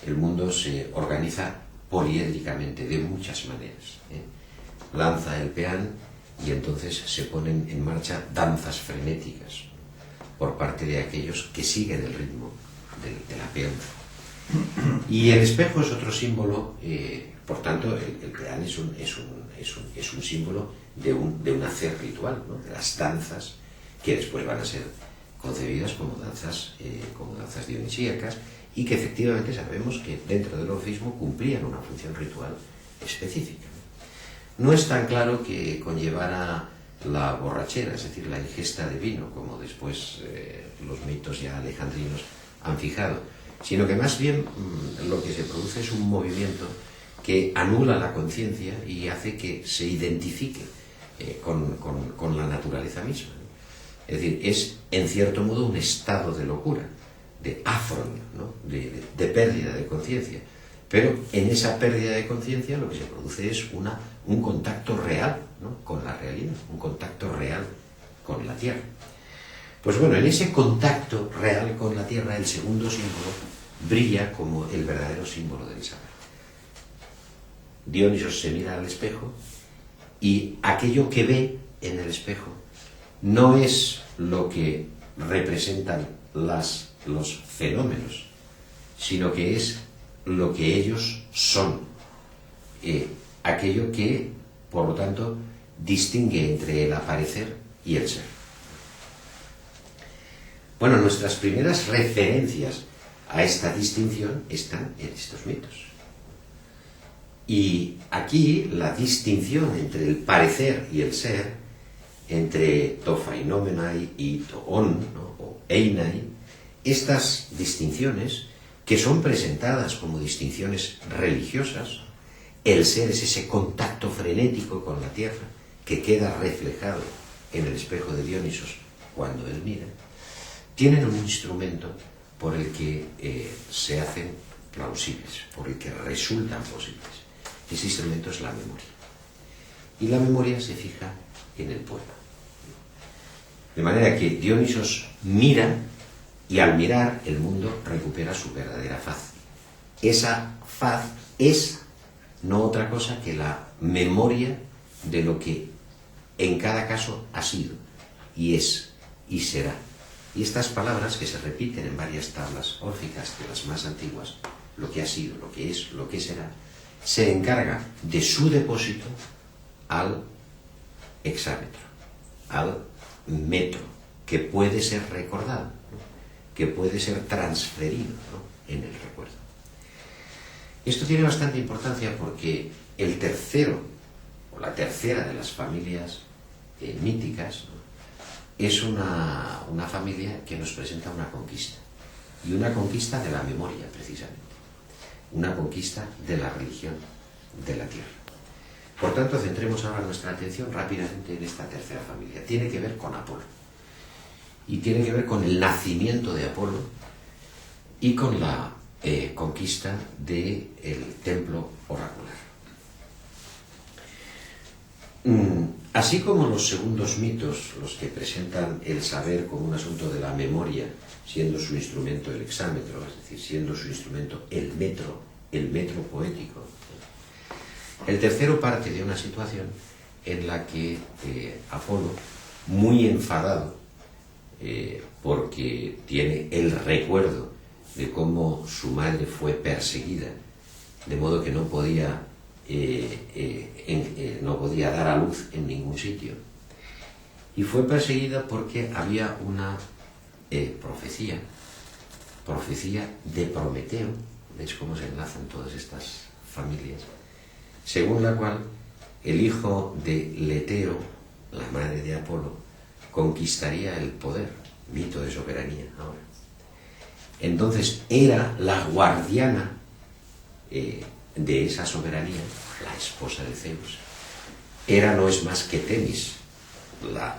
El mundo se organiza poliédricamente, de muchas maneras. Lanza el peán y entonces se ponen en marcha danzas frenéticas por parte de aquellos que siguen el ritmo de la peonza. Y el espejo es otro símbolo, por tanto, el peán es un símbolo de un hacer ritual, ¿no?, de las danzas que después van a ser concebidas como danzas dionisíacas y que efectivamente sabemos que dentro del orfismo cumplían una función ritual específica. No es tan claro que conllevara la borrachera, es decir, la ingesta de vino, como después los mitos ya alejandrinos han fijado, sino que más bien lo que se produce es un movimiento que anula la conciencia y hace que se identifique con la naturaleza misma. Es decir, es en cierto modo un estado de locura, de afron, ¿no?, de pérdida de conciencia. Pero en esa pérdida de conciencia lo que se produce es un contacto real, ¿no?, con la realidad, un contacto real con la tierra. Pues bueno, en ese contacto real con la tierra, el segundo símbolo brilla como el verdadero símbolo del saber. Dionisos se mira al espejo y aquello que ve en el espejo no es lo que representan los fenómenos, sino que es lo que ellos son, aquello que, por lo tanto, distingue entre el aparecer y el ser. Bueno, nuestras primeras referencias a esta distinción están en estos mitos. Y aquí la distinción entre el parecer y el ser, entre tofainomenai y toon, ¿no?, o einai, estas distinciones que son presentadas como distinciones religiosas, el ser es ese contacto frenético con la tierra que queda reflejado en el espejo de Dionisos cuando él mira, tienen un instrumento por el que se hacen plausibles, por el que resultan posibles. Ese instrumento es la memoria. Y la memoria se fija en el poema. De manera que Dionisos mira y al mirar el mundo recupera su verdadera faz. Esa faz es no otra cosa que la memoria de lo que en cada caso ha sido y es y será. Y estas palabras, que se repiten en varias tablas órficas de las más antiguas, lo que ha sido, lo que es, lo que será, se encarga de su depósito al hexámetro, al metro, que puede ser recordado, ¿no? Que puede ser transferido, ¿no? En el recuerdo. Esto tiene bastante importancia porque el tercero, o la tercera de las familias míticas, ¿no? Es una familia que nos presenta una conquista, y una conquista de la memoria, precisamente, una conquista de la religión, de la tierra. Por tanto, centremos ahora nuestra atención rápidamente en esta tercera familia. Tiene que ver con Apolo, y tiene que ver con el nacimiento de Apolo y con la conquista del templo oracular. Así como los segundos mitos, los que presentan el saber como un asunto de la memoria, siendo su instrumento el hexámetro, es decir, siendo su instrumento el metro poético, el tercero parte de una situación en la que Apolo, muy enfadado, porque tiene el recuerdo de cómo su madre fue perseguida, de modo que no podía dar a luz en ningún sitio, y fue perseguida porque había una profecía de Prometeo. ¿Veis cómo se enlazan todas estas familias? Según la cual el hijo de Leteo, la madre de Apolo, conquistaría el poder, mito de soberanía ahora. Entonces era la guardiana de esa soberanía, la esposa de Zeus. Hera no es más que Temis, la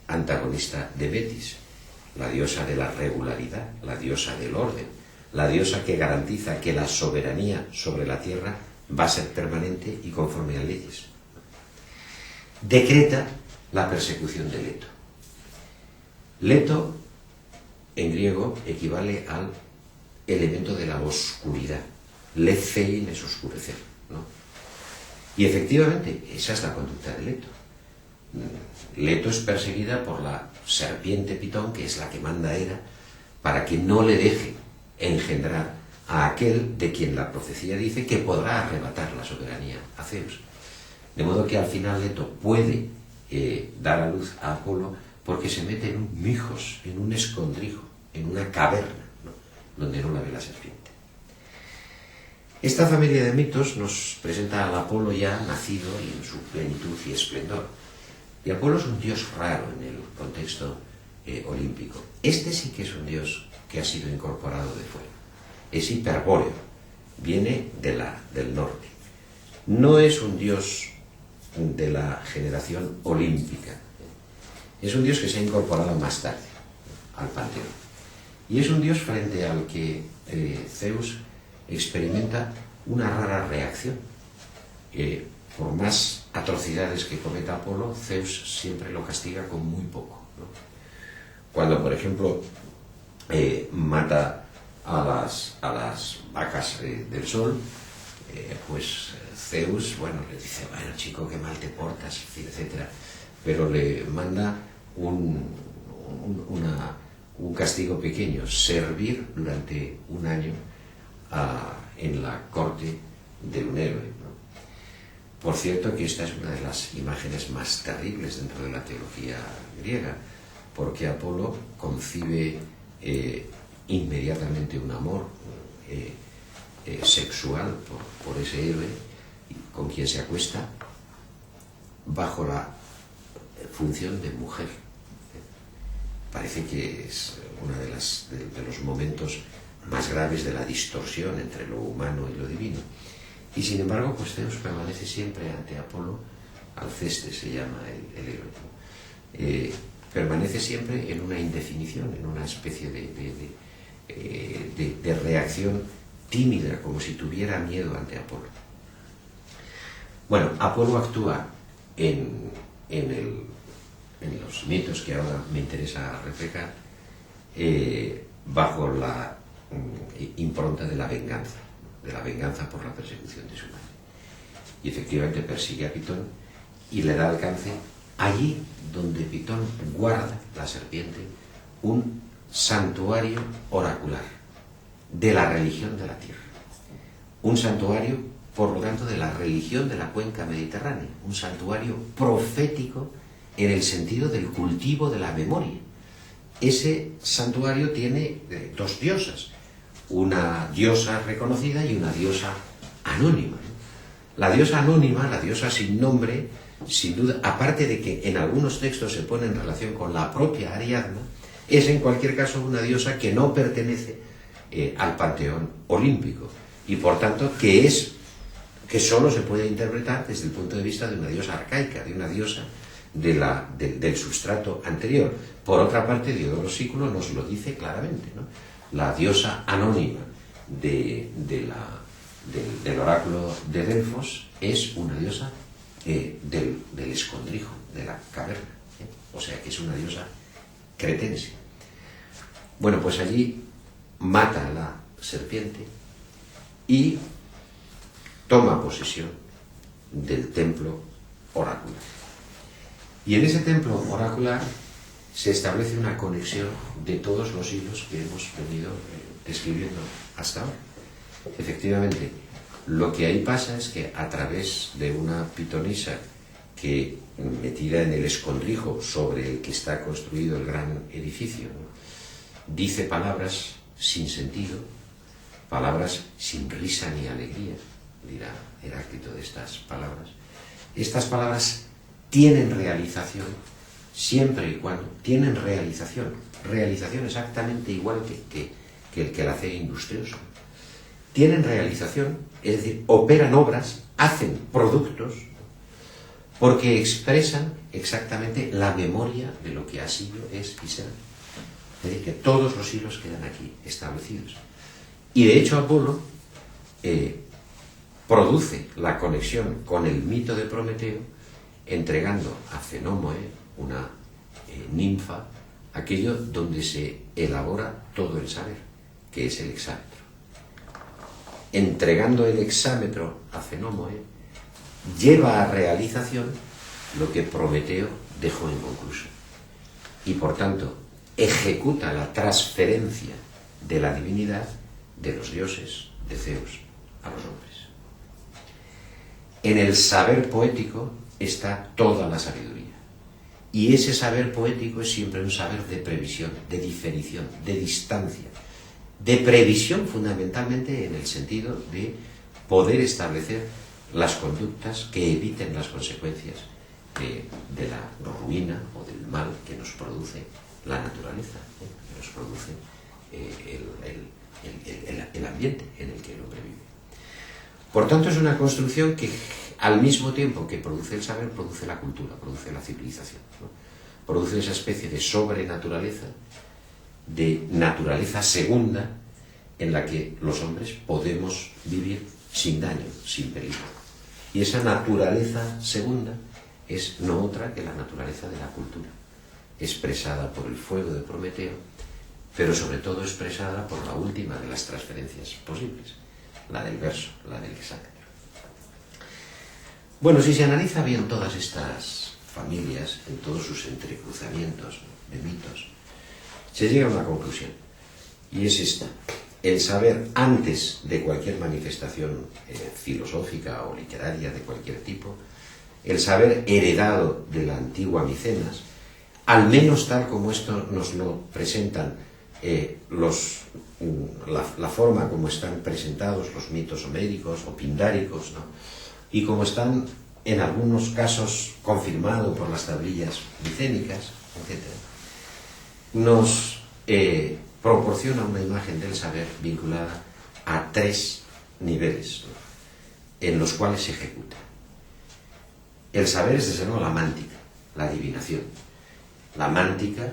antagonista de Betis, la diosa de la regularidad, la diosa del orden, la diosa que garantiza que la soberanía sobre la tierra va a ser permanente y conforme a leyes. Decreta la persecución de Leto. Leto, en griego, equivale al elemento de la oscuridad. Lethein es oscurecer, ¿no? Y efectivamente, esa es la conducta de Leto. Leto es perseguida por la serpiente Pitón, que es la que manda a Hera, para que no le deje engendrar a aquel de quien la profecía dice que podrá arrebatar la soberanía a Zeus. De modo que al final Leto puede dar a luz a Apolo porque se mete en un mijos, en un escondrijo, en una caverna, ¿no? Donde no la ve la serpiente. Esta familia de mitos nos presenta al Apolo ya nacido y en su plenitud y esplendor. Y Apolo es un dios raro en el contexto olímpico. Este sí que es un dios que ha sido incorporado de fuera. Es hiperbóreo, viene del norte. No es un dios de la generación olímpica. Es un dios que se ha incorporado más tarde al panteón. Y es un dios frente al que Zeus experimenta una rara reacción. Por más atrocidades que cometa Apolo, Zeus siempre lo castiga con muy poco, ¿no? Cuando, por ejemplo, mata a las vacas del sol, pues Zeus, le dice, bueno, chico, qué mal te portas, etcétera, pero le manda un castigo pequeño: servir durante un año en la corte de un héroe, ¿no? Por cierto que esta es una de las imágenes más terribles dentro de la teología griega, porque Apolo concibe inmediatamente un amor sexual por ese héroe con quien se acuesta bajo la función de mujer. Parece que es uno de los momentos más graves de la distorsión entre lo humano y lo divino. Y sin embargo, pues Zeus permanece siempre ante Apolo, Alceste se llama el héroe, permanece siempre en una indefinición, en una especie de reacción tímida, como si tuviera miedo ante Apolo. Bueno, Apolo actúa en los mitos que ahora me interesa reflejar, bajo la impronta de la venganza por la persecución de su madre. Y efectivamente persigue a Pitón y le da alcance allí donde Pitón guarda, la serpiente, un santuario oracular de la religión de la tierra. Un santuario, por lo tanto, de la religión de la cuenca mediterránea. Un santuario profético en el sentido del cultivo de la memoria. Ese santuario tiene dos diosas, una diosa reconocida y una diosa anónima. La diosa anónima, la diosa sin nombre, sin duda, aparte de que en algunos textos se pone en relación con la propia Ariadna, es en cualquier caso una diosa que no pertenece al panteón olímpico y por tanto que solo se puede interpretar desde el punto de vista de una diosa arcaica, de una diosa del sustrato anterior. Por otra parte, Diodoro Sículo nos lo dice claramente, ¿no? La diosa anónima del oráculo de Delfos es una diosa del escondrijo, de la caverna, o sea que es una diosa cretense. Bueno, pues allí mata a la serpiente y toma posesión del templo oracular. Y en ese templo oracular se establece una conexión de todos los hilos que hemos venido describiendo hasta ahora. Efectivamente, lo que ahí pasa es que a través de una pitonisa que, metida en el escondrijo sobre el que está construido el gran edificio, ¿no?, dice palabras sin sentido, palabras sin risa ni alegría, dirá Heráclito de estas palabras. Estas palabras tienen realización siempre y cuando tienen realización exactamente igual que el quehacer industrioso. Tienen realización, es decir, operan obras, hacen productos, porque expresan exactamente la memoria de lo que ha sido, es y será. Es decir, que todos los hilos quedan aquí establecidos. Y de hecho Apolo produce la conexión con el mito de Prometeo, entregando a Fenómoe, una ninfa, aquello donde se elabora todo el saber, que es el hexámetro. Entregando el hexámetro a Fenómoe, lleva a realización lo que Prometeo dejó inconcluso. Y por tanto, ejecuta la transferencia de la divinidad de los dioses, de Zeus, a los hombres. En el saber poético está toda la sabiduría. Y ese saber poético es siempre un saber de previsión, de diferición, de distancia, de previsión fundamentalmente en el sentido de poder establecer las conductas que eviten las consecuencias de la ruina o del mal que nos produce la naturaleza, que nos produce el ambiente en el que el hombre vive. Por tanto, es una construcción que al mismo tiempo que produce el saber, produce la cultura, produce la civilización, ¿no? Produce esa especie de sobrenaturaleza, de naturaleza segunda, en la que los hombres podemos vivir sin daño, sin peligro. Y esa naturaleza segunda es no otra que la naturaleza de la cultura, expresada por el fuego de Prometeo, pero sobre todo expresada por la última de las transferencias posibles, la del verso, la del hexámetro. Bueno, si se analiza bien todas estas familias, en todos sus entrecruzamientos de mitos, se llega a una conclusión, y es esta: el saber, antes de cualquier manifestación filosófica o literaria de cualquier tipo, el saber heredado de la antigua Micenas, al menos tal como esto nos lo presentan la forma como están presentados los mitos homéricos o pindáricos, ¿no?, y como están en algunos casos confirmados por las tablillas micénicas, etc., nos proporciona una imagen del saber vinculada a tres niveles, ¿no?, en los cuales se ejecuta. El saber es, desde luego, la mántica, la adivinación. La mántica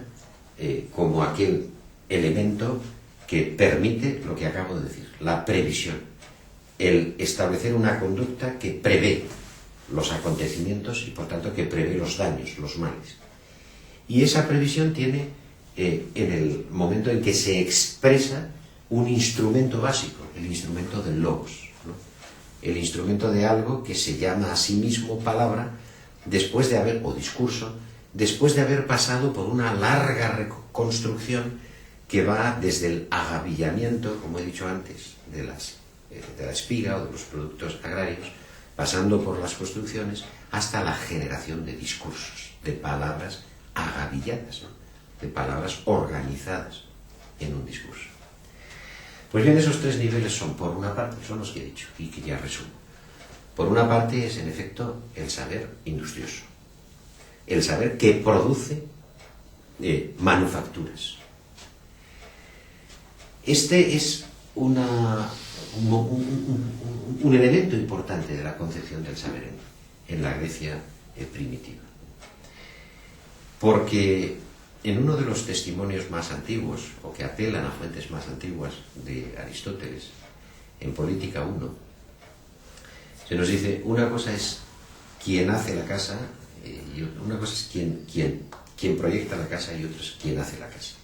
como aquel elemento que permite lo que acabo de decir, la previsión, el establecer una conducta que prevé los acontecimientos y, por tanto, que prevé los daños, los males. Y esa previsión tiene, en el momento en que se expresa, un instrumento básico, el instrumento del logos, ¿no?, el instrumento de algo que se llama a sí mismo palabra, después de haber, o discurso, después de haber pasado por una larga reconstrucción que va desde el agavillamiento, como he dicho antes, de la espiga o de los productos agrarios, pasando por las construcciones, hasta la generación de discursos, de palabras agavilladas, ¿no? De palabras organizadas en un discurso. Pues bien, esos tres niveles son, por una parte, son los que he dicho y que ya resumo. Por una parte es, en efecto, el saber industrioso, el saber que produce manufacturas. Este es un elemento importante de la concepción del saber en la Grecia primitiva. Porque en uno de los testimonios más antiguos, o que apelan a fuentes más antiguas de Aristóteles, en Política 1, se nos dice, una cosa es quien hace la casa, y una cosa es quien proyecta la casa, y otra es quien hace la casa.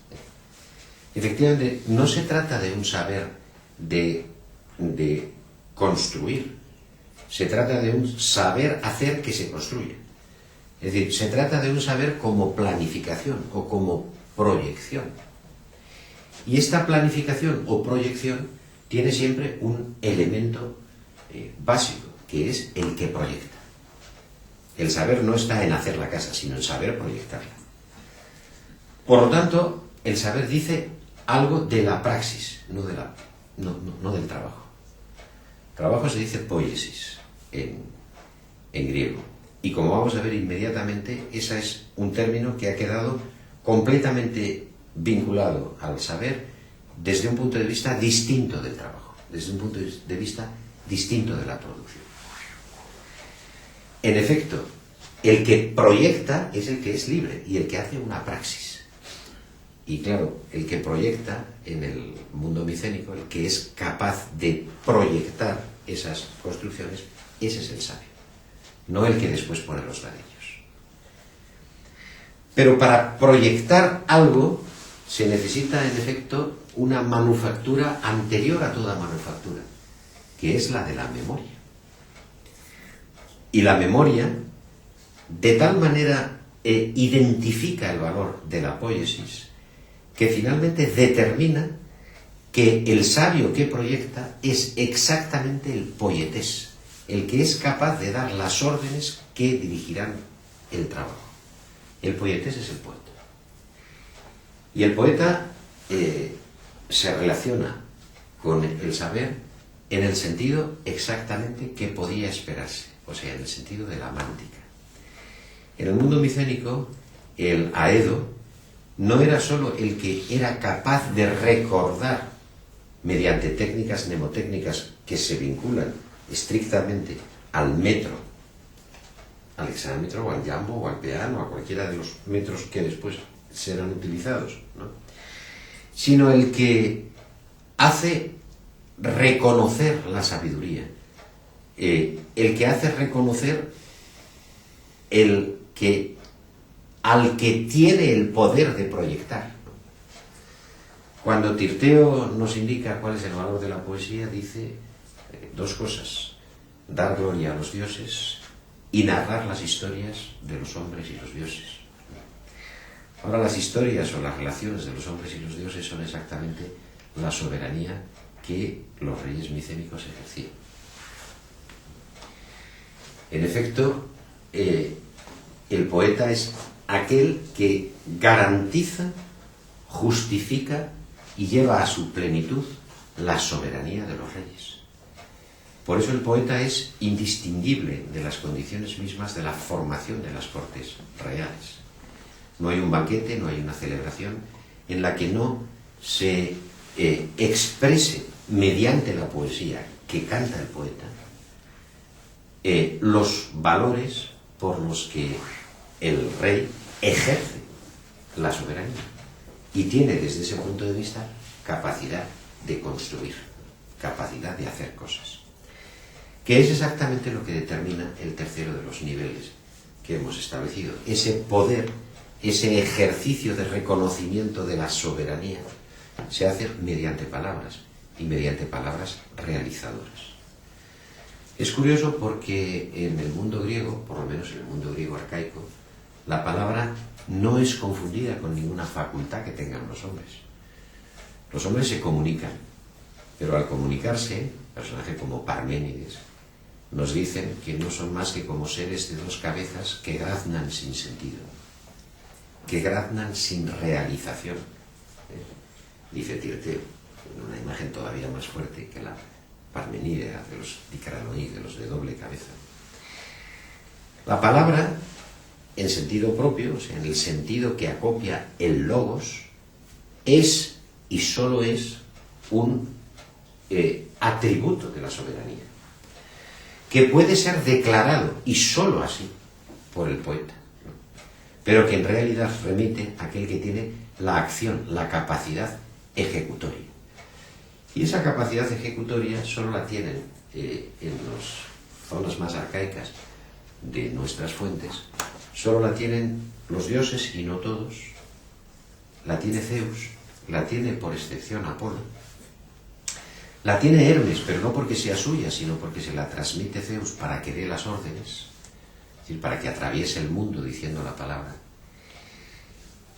Efectivamente, no se trata de un saber de construir, se trata de un saber hacer que se construya. Es decir, se trata de un saber como planificación o como proyección. Y esta planificación o proyección tiene siempre un elemento básico, que es el que proyecta. El saber no está en hacer la casa, sino en saber proyectarla. Por lo tanto, el saber dice algo de la praxis, no del trabajo. Trabajo se dice poiesis en griego. Y como vamos a ver inmediatamente, ese es un término que ha quedado completamente vinculado al saber desde un punto de vista distinto del trabajo, desde un punto de vista distinto de la producción. En efecto, el que proyecta es el que es libre y el que hace una praxis. Y claro, el que proyecta en el mundo micénico, el que es capaz de proyectar esas construcciones, ese es el sabio, no el que después pone los ladrillos. Pero para proyectar algo se necesita, en efecto, una manufactura anterior a toda manufactura, que es la de la memoria. Y la memoria, de tal manera, identifica el valor de la poiesis, que finalmente determina que el sabio que proyecta es exactamente el poietés, el que es capaz de dar las órdenes que dirigirán el trabajo. El poietés es el poeta. Y el poeta se relaciona con el saber en el sentido exactamente que podía esperarse, o sea, en el sentido de la mántica. En el mundo micénico, el aedo no era solo el que era capaz de recordar mediante técnicas mnemotécnicas que se vinculan estrictamente al metro, al hexámetro, o al jambo, o al peano, a cualquiera de los metros que después serán utilizados, ¿no? Sino el que hace reconocer la sabiduría, el que hace reconocer al que tiene el poder de proyectar. Cuando Tirteo nos indica cuál es el valor de la poesía, dice dos cosas: dar gloria a los dioses y narrar las historias de los hombres y los dioses. Ahora, las historias o las relaciones de los hombres y los dioses son exactamente la soberanía que los reyes micénicos ejercían. En efecto, el poeta es aquel que garantiza, justifica y lleva a su plenitud la soberanía de los reyes. Por eso el poeta es indistinguible de las condiciones mismas de la formación de las cortes reales. No hay un banquete, no hay una celebración en la que no se exprese mediante la poesía que canta el poeta los valores por los que el rey ejerce la soberanía y tiene desde ese punto de vista capacidad de construir, capacidad de hacer cosas, que es exactamente lo que determina el tercero de los niveles que hemos establecido. Ese poder, ese ejercicio de reconocimiento de la soberanía se hace mediante palabras, y mediante palabras realizadoras. Es curioso porque en el mundo griego, por lo menos en el mundo griego arcaico, la palabra no es confundida con ninguna facultad que tengan los hombres. Los hombres se comunican, pero al comunicarse, personajes como Parménides nos dicen que no son más que como seres de dos cabezas que graznan sin sentido, que graznan sin realización. Dice Tirteo, en una imagen todavía más fuerte que la parmenídea de los dicranoí, de los de doble cabeza. La palabra, en sentido propio, o sea, en el sentido que acopia el logos, es y solo es un atributo de la soberanía, que puede ser declarado, y solo así, por el poeta, ¿no? Pero que en realidad remite a aquel que tiene la acción, la capacidad ejecutoria. Y esa capacidad ejecutoria solo la tienen en las zonas más arcaicas de nuestras fuentes, solo la tienen los dioses y no todos. La tiene Zeus, la tiene por excepción Apolo, la tiene Hermes, pero no porque sea suya, sino porque se la transmite Zeus para que dé las órdenes, es decir, para que atraviese el mundo diciendo la palabra.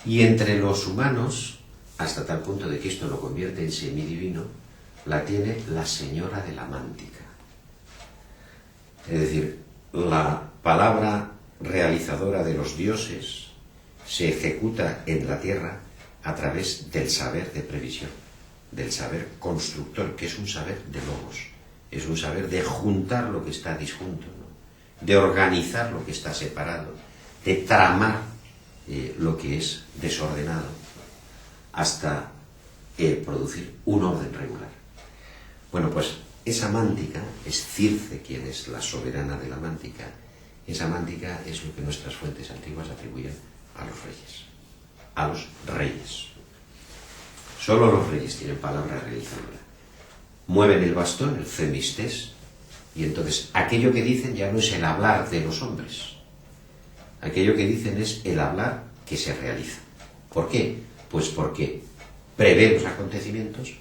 Y entre los humanos, hasta tal punto de que esto lo convierte en semidivino, la tiene la señora de la mántica. Es decir, la palabra realizadora de los dioses se ejecuta en la tierra a través del saber de previsión, del saber constructor, que es un saber de logos, es un saber de juntar lo que está disjunto, ¿no? De organizar lo que está separado, de tramar lo que es desordenado, hasta producir un orden regular. Bueno, pues esa mántica, es Circe quien es la soberana de la mántica, esa mántica es lo que nuestras fuentes antiguas atribuyen a los reyes. A los reyes. Solo los reyes tienen palabra realizadora. Mueven el bastón, el femistés, y entonces aquello que dicen ya no es el hablar de los hombres. Aquello que dicen es el hablar que se realiza. ¿Por qué? Pues porque prevé los acontecimientos,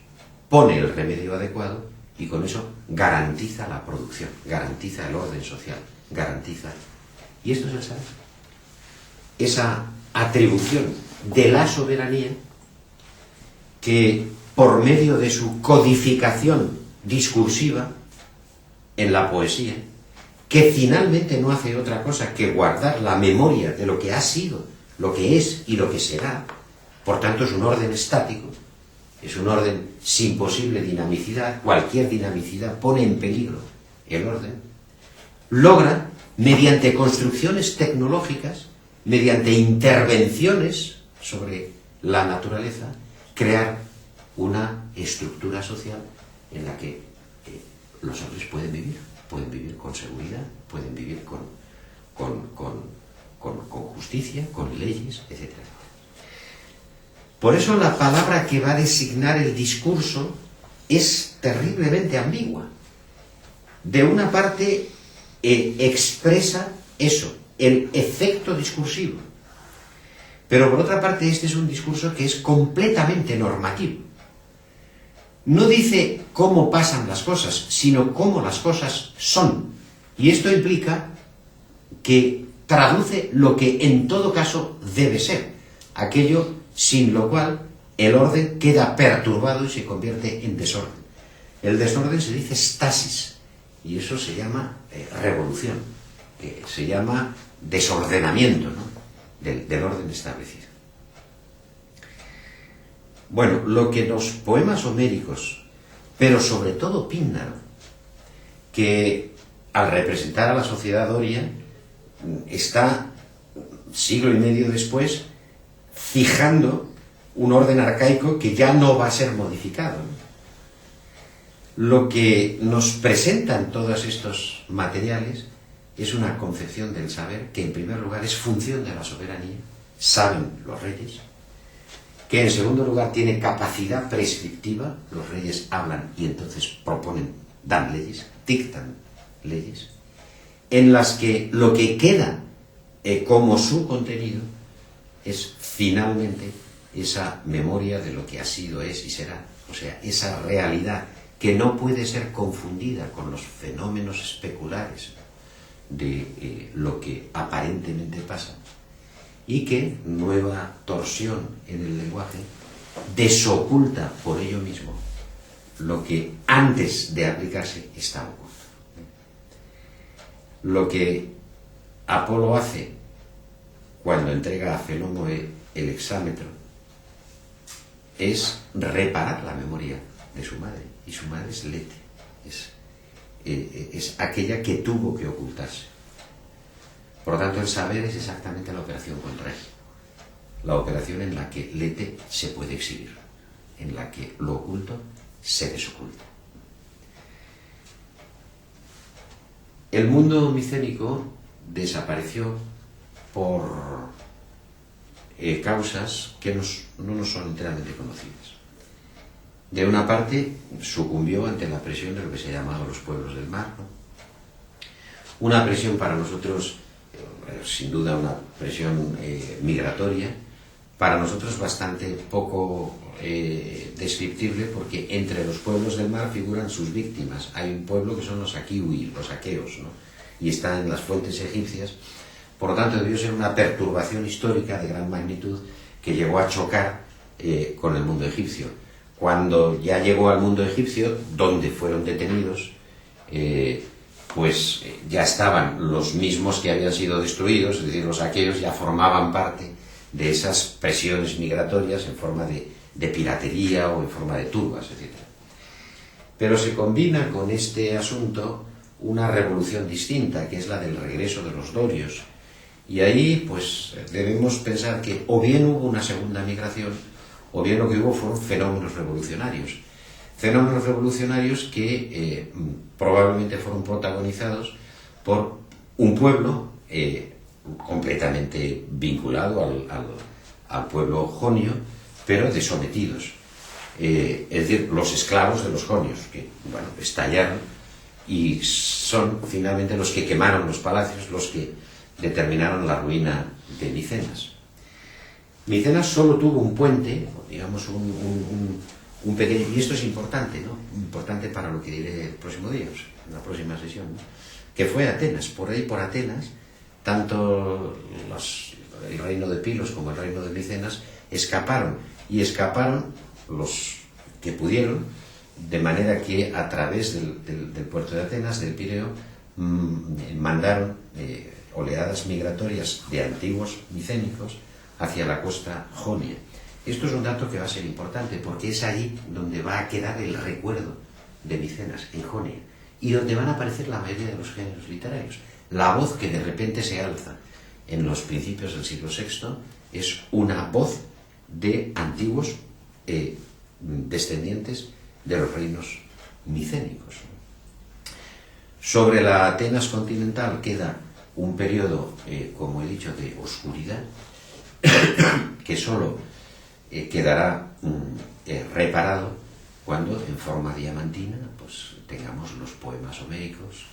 pone el remedio adecuado y con eso garantiza la producción, garantiza el orden social, garantiza. Y esto es el saber. Esa atribución de la soberanía que por medio de su codificación discursiva en la poesía, que finalmente no hace otra cosa que guardar la memoria de lo que ha sido, lo que es y lo que será, por tanto es un orden estático, es un orden sin posible dinamicidad, cualquier dinamicidad pone en peligro el orden, logra, mediante construcciones tecnológicas, mediante intervenciones sobre la naturaleza, crear una estructura social en la que los hombres pueden vivir con seguridad, pueden vivir con justicia, con leyes, etc. Por eso la palabra que va a designar el discurso es terriblemente ambigua. De una parte expresa eso, el efecto discursivo, pero por otra parte este es un discurso que es completamente normativo. No dice cómo pasan las cosas, sino cómo las cosas son. Y esto implica que traduce lo que en todo caso debe ser, aquello sin lo cual el orden queda perturbado y se convierte en desorden. El desorden se dice estasis, y eso se llama revolución, se llama desordenamiento, ¿no? del orden establecido. Bueno, lo que los poemas homéricos, pero sobre todo Píndaro, que al representar a la sociedad doria está siglo y medio después fijando un orden arcaico que ya no va a ser modificado, ¿no? Lo que nos presentan todos estos materiales es una concepción del saber que en primer lugar es función de la soberanía, saben los reyes, que en segundo lugar tiene capacidad prescriptiva, los reyes hablan y entonces proponen, dan leyes, dictan leyes, en las que lo que queda como su contenido es finalmente esa memoria de lo que ha sido, es y será, o sea, esa realidad que no puede ser confundida con los fenómenos especulares de lo que aparentemente pasa, y que, nueva torsión en el lenguaje, desoculta por ello mismo lo que antes de aplicarse está oculto. Lo que Apolo hace cuando entrega a Felómoe el hexámetro es reparar la memoria de su madre, y su madre es Lete, es aquella que tuvo que ocultarse. Por lo tanto, el saber es exactamente la operación contraria, la operación en la que Lete se puede exhibir, en la que lo oculto se desoculta. El mundo micénico desapareció por causas que no nos son enteramente conocidas. De una parte, sucumbió ante la presión de lo que se llamaba los pueblos del mar, ¿no? Una presión para nosotros, sin duda una presión migratoria, para nosotros bastante poco descriptible, porque entre los pueblos del mar figuran sus víctimas. Hay un pueblo que son los aqueos, ¿no? Y está en las fuentes egipcias. Por lo tanto, debió ser una perturbación histórica de gran magnitud que llegó a chocar con el mundo egipcio. Cuando ya llegó al mundo egipcio, donde fueron detenidos, ya estaban los mismos que habían sido destruidos, es decir, los aqueos ya formaban parte de esas presiones migratorias en forma de piratería o en forma de turbas, etc. Pero se combina con este asunto una revolución distinta, que es la del regreso de los dorios. Y ahí, pues, debemos pensar que o bien hubo una segunda migración, o bien lo que hubo fueron fenómenos revolucionarios. Fenómenos revolucionarios que probablemente fueron protagonizados por un pueblo completamente vinculado al pueblo jonio, pero de sometidos. Es decir, los esclavos de los jonios, que, bueno, estallaron y son finalmente los que quemaron los palacios, los que determinaron la ruina de Micenas. Micenas solo tuvo un puente, digamos un pequeño, y esto es importante, ¿no? Importante para lo que diré el próximo día, en la próxima sesión, ¿no? Que fue Atenas. Por ahí, por Atenas, tanto el reino de Pilos como el reino de Micenas escaparon, y escaparon los que pudieron, de manera que a través del puerto de Atenas, del Pireo, mandaron oleadas migratorias de antiguos micénicos hacia la costa jonia. Esto es un dato que va a ser importante, porque es allí donde va a quedar el recuerdo de Micenas, en Jonia, y donde van a aparecer la mayoría de los géneros literarios. La voz que de repente se alza en los principios del siglo VI es una voz de antiguos descendientes de los reinos micénicos. Sobre la Atenas continental queda un periodo, como he dicho, de oscuridad, que solo quedará reparado cuando, en forma diamantina, pues tengamos los poemas homéricos,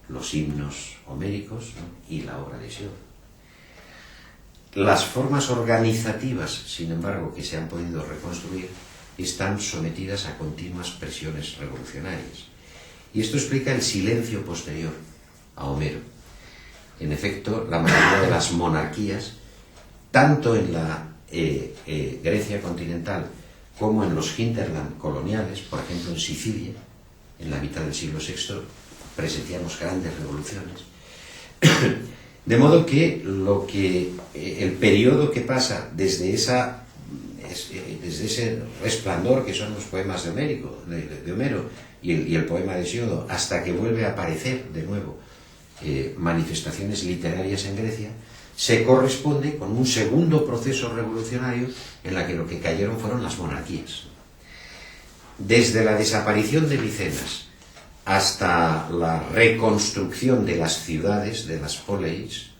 los himnos homéricos, ¿no? Y la obra de Hesíodo. Las formas organizativas, sin embargo, que se han podido reconstruir, están sometidas a continuas presiones revolucionarias. Y esto explica el silencio posterior a Homero. En efecto, la mayoría de las monarquías, tanto en la Grecia continental como en los hinterland coloniales, por ejemplo en Sicilia, en la mitad del siglo VI, presenciamos grandes revoluciones. De modo que el periodo que pasa desde ese resplandor que son los poemas de Homero y el poema de Hesíodo, hasta que vuelve a aparecer de nuevo manifestaciones literarias en Grecia, se corresponde con un segundo proceso revolucionario en la que lo que cayeron fueron las monarquías. Desde la desaparición de Micenas hasta la reconstrucción de las ciudades, de las poleis,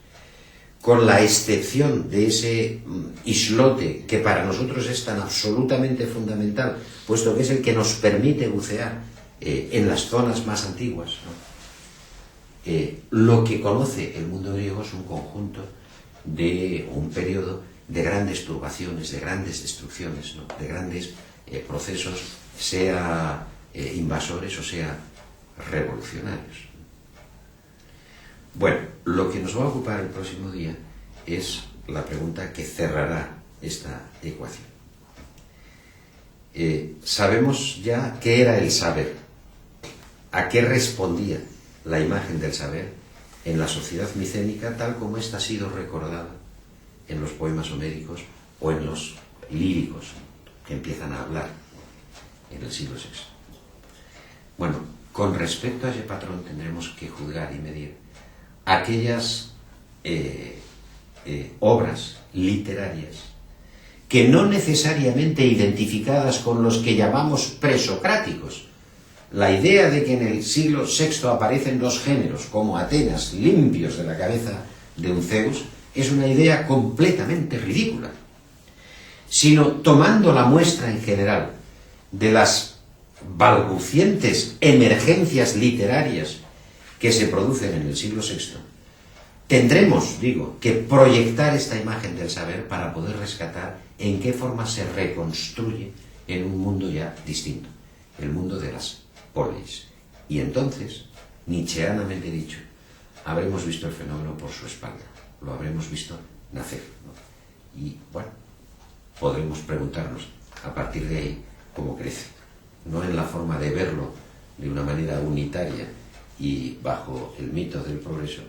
con la excepción de ese islote que para nosotros es tan absolutamente fundamental, puesto que es el que nos permite bucear en las zonas más antiguas, ¿no? Lo que conoce el mundo griego es un conjunto un periodo de grandes turbaciones, de grandes destrucciones, ¿no? De grandes procesos, sea invasores o sea revolucionarios. Bueno, lo que nos va a ocupar el próximo día es la pregunta que cerrará esta ecuación. sabemos ya qué era el saber, a qué respondía la imagen del saber en la sociedad micénica tal como ésta ha sido recordada en los poemas homéricos o en los líricos que empiezan a hablar en el siglo VI. Bueno, con respecto a ese patrón tendremos que juzgar y medir aquellas obras literarias que no necesariamente identificadas con los que llamamos presocráticos. La idea de que en el siglo VI aparecen dos géneros como Atenas limpios de la cabeza de un Zeus es una idea completamente ridícula, sino tomando la muestra en general de las balbucientes emergencias literarias que se producen en el siglo VI, tendremos, digo, que proyectar esta imagen del saber para poder rescatar en qué forma se reconstruye en un mundo ya distinto, el mundo de las polis. Y entonces, nietzscheanamente dicho, habremos visto el fenómeno por su espalda, lo habremos visto nacer, ¿no? Y bueno, podremos preguntarnos a partir de ahí cómo crece, no en la forma de verlo de una manera unitaria y bajo el mito del progreso,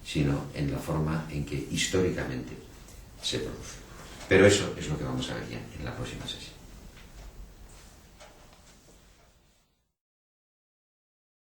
sino en la forma en que históricamente se produce. Pero eso es lo que vamos a ver.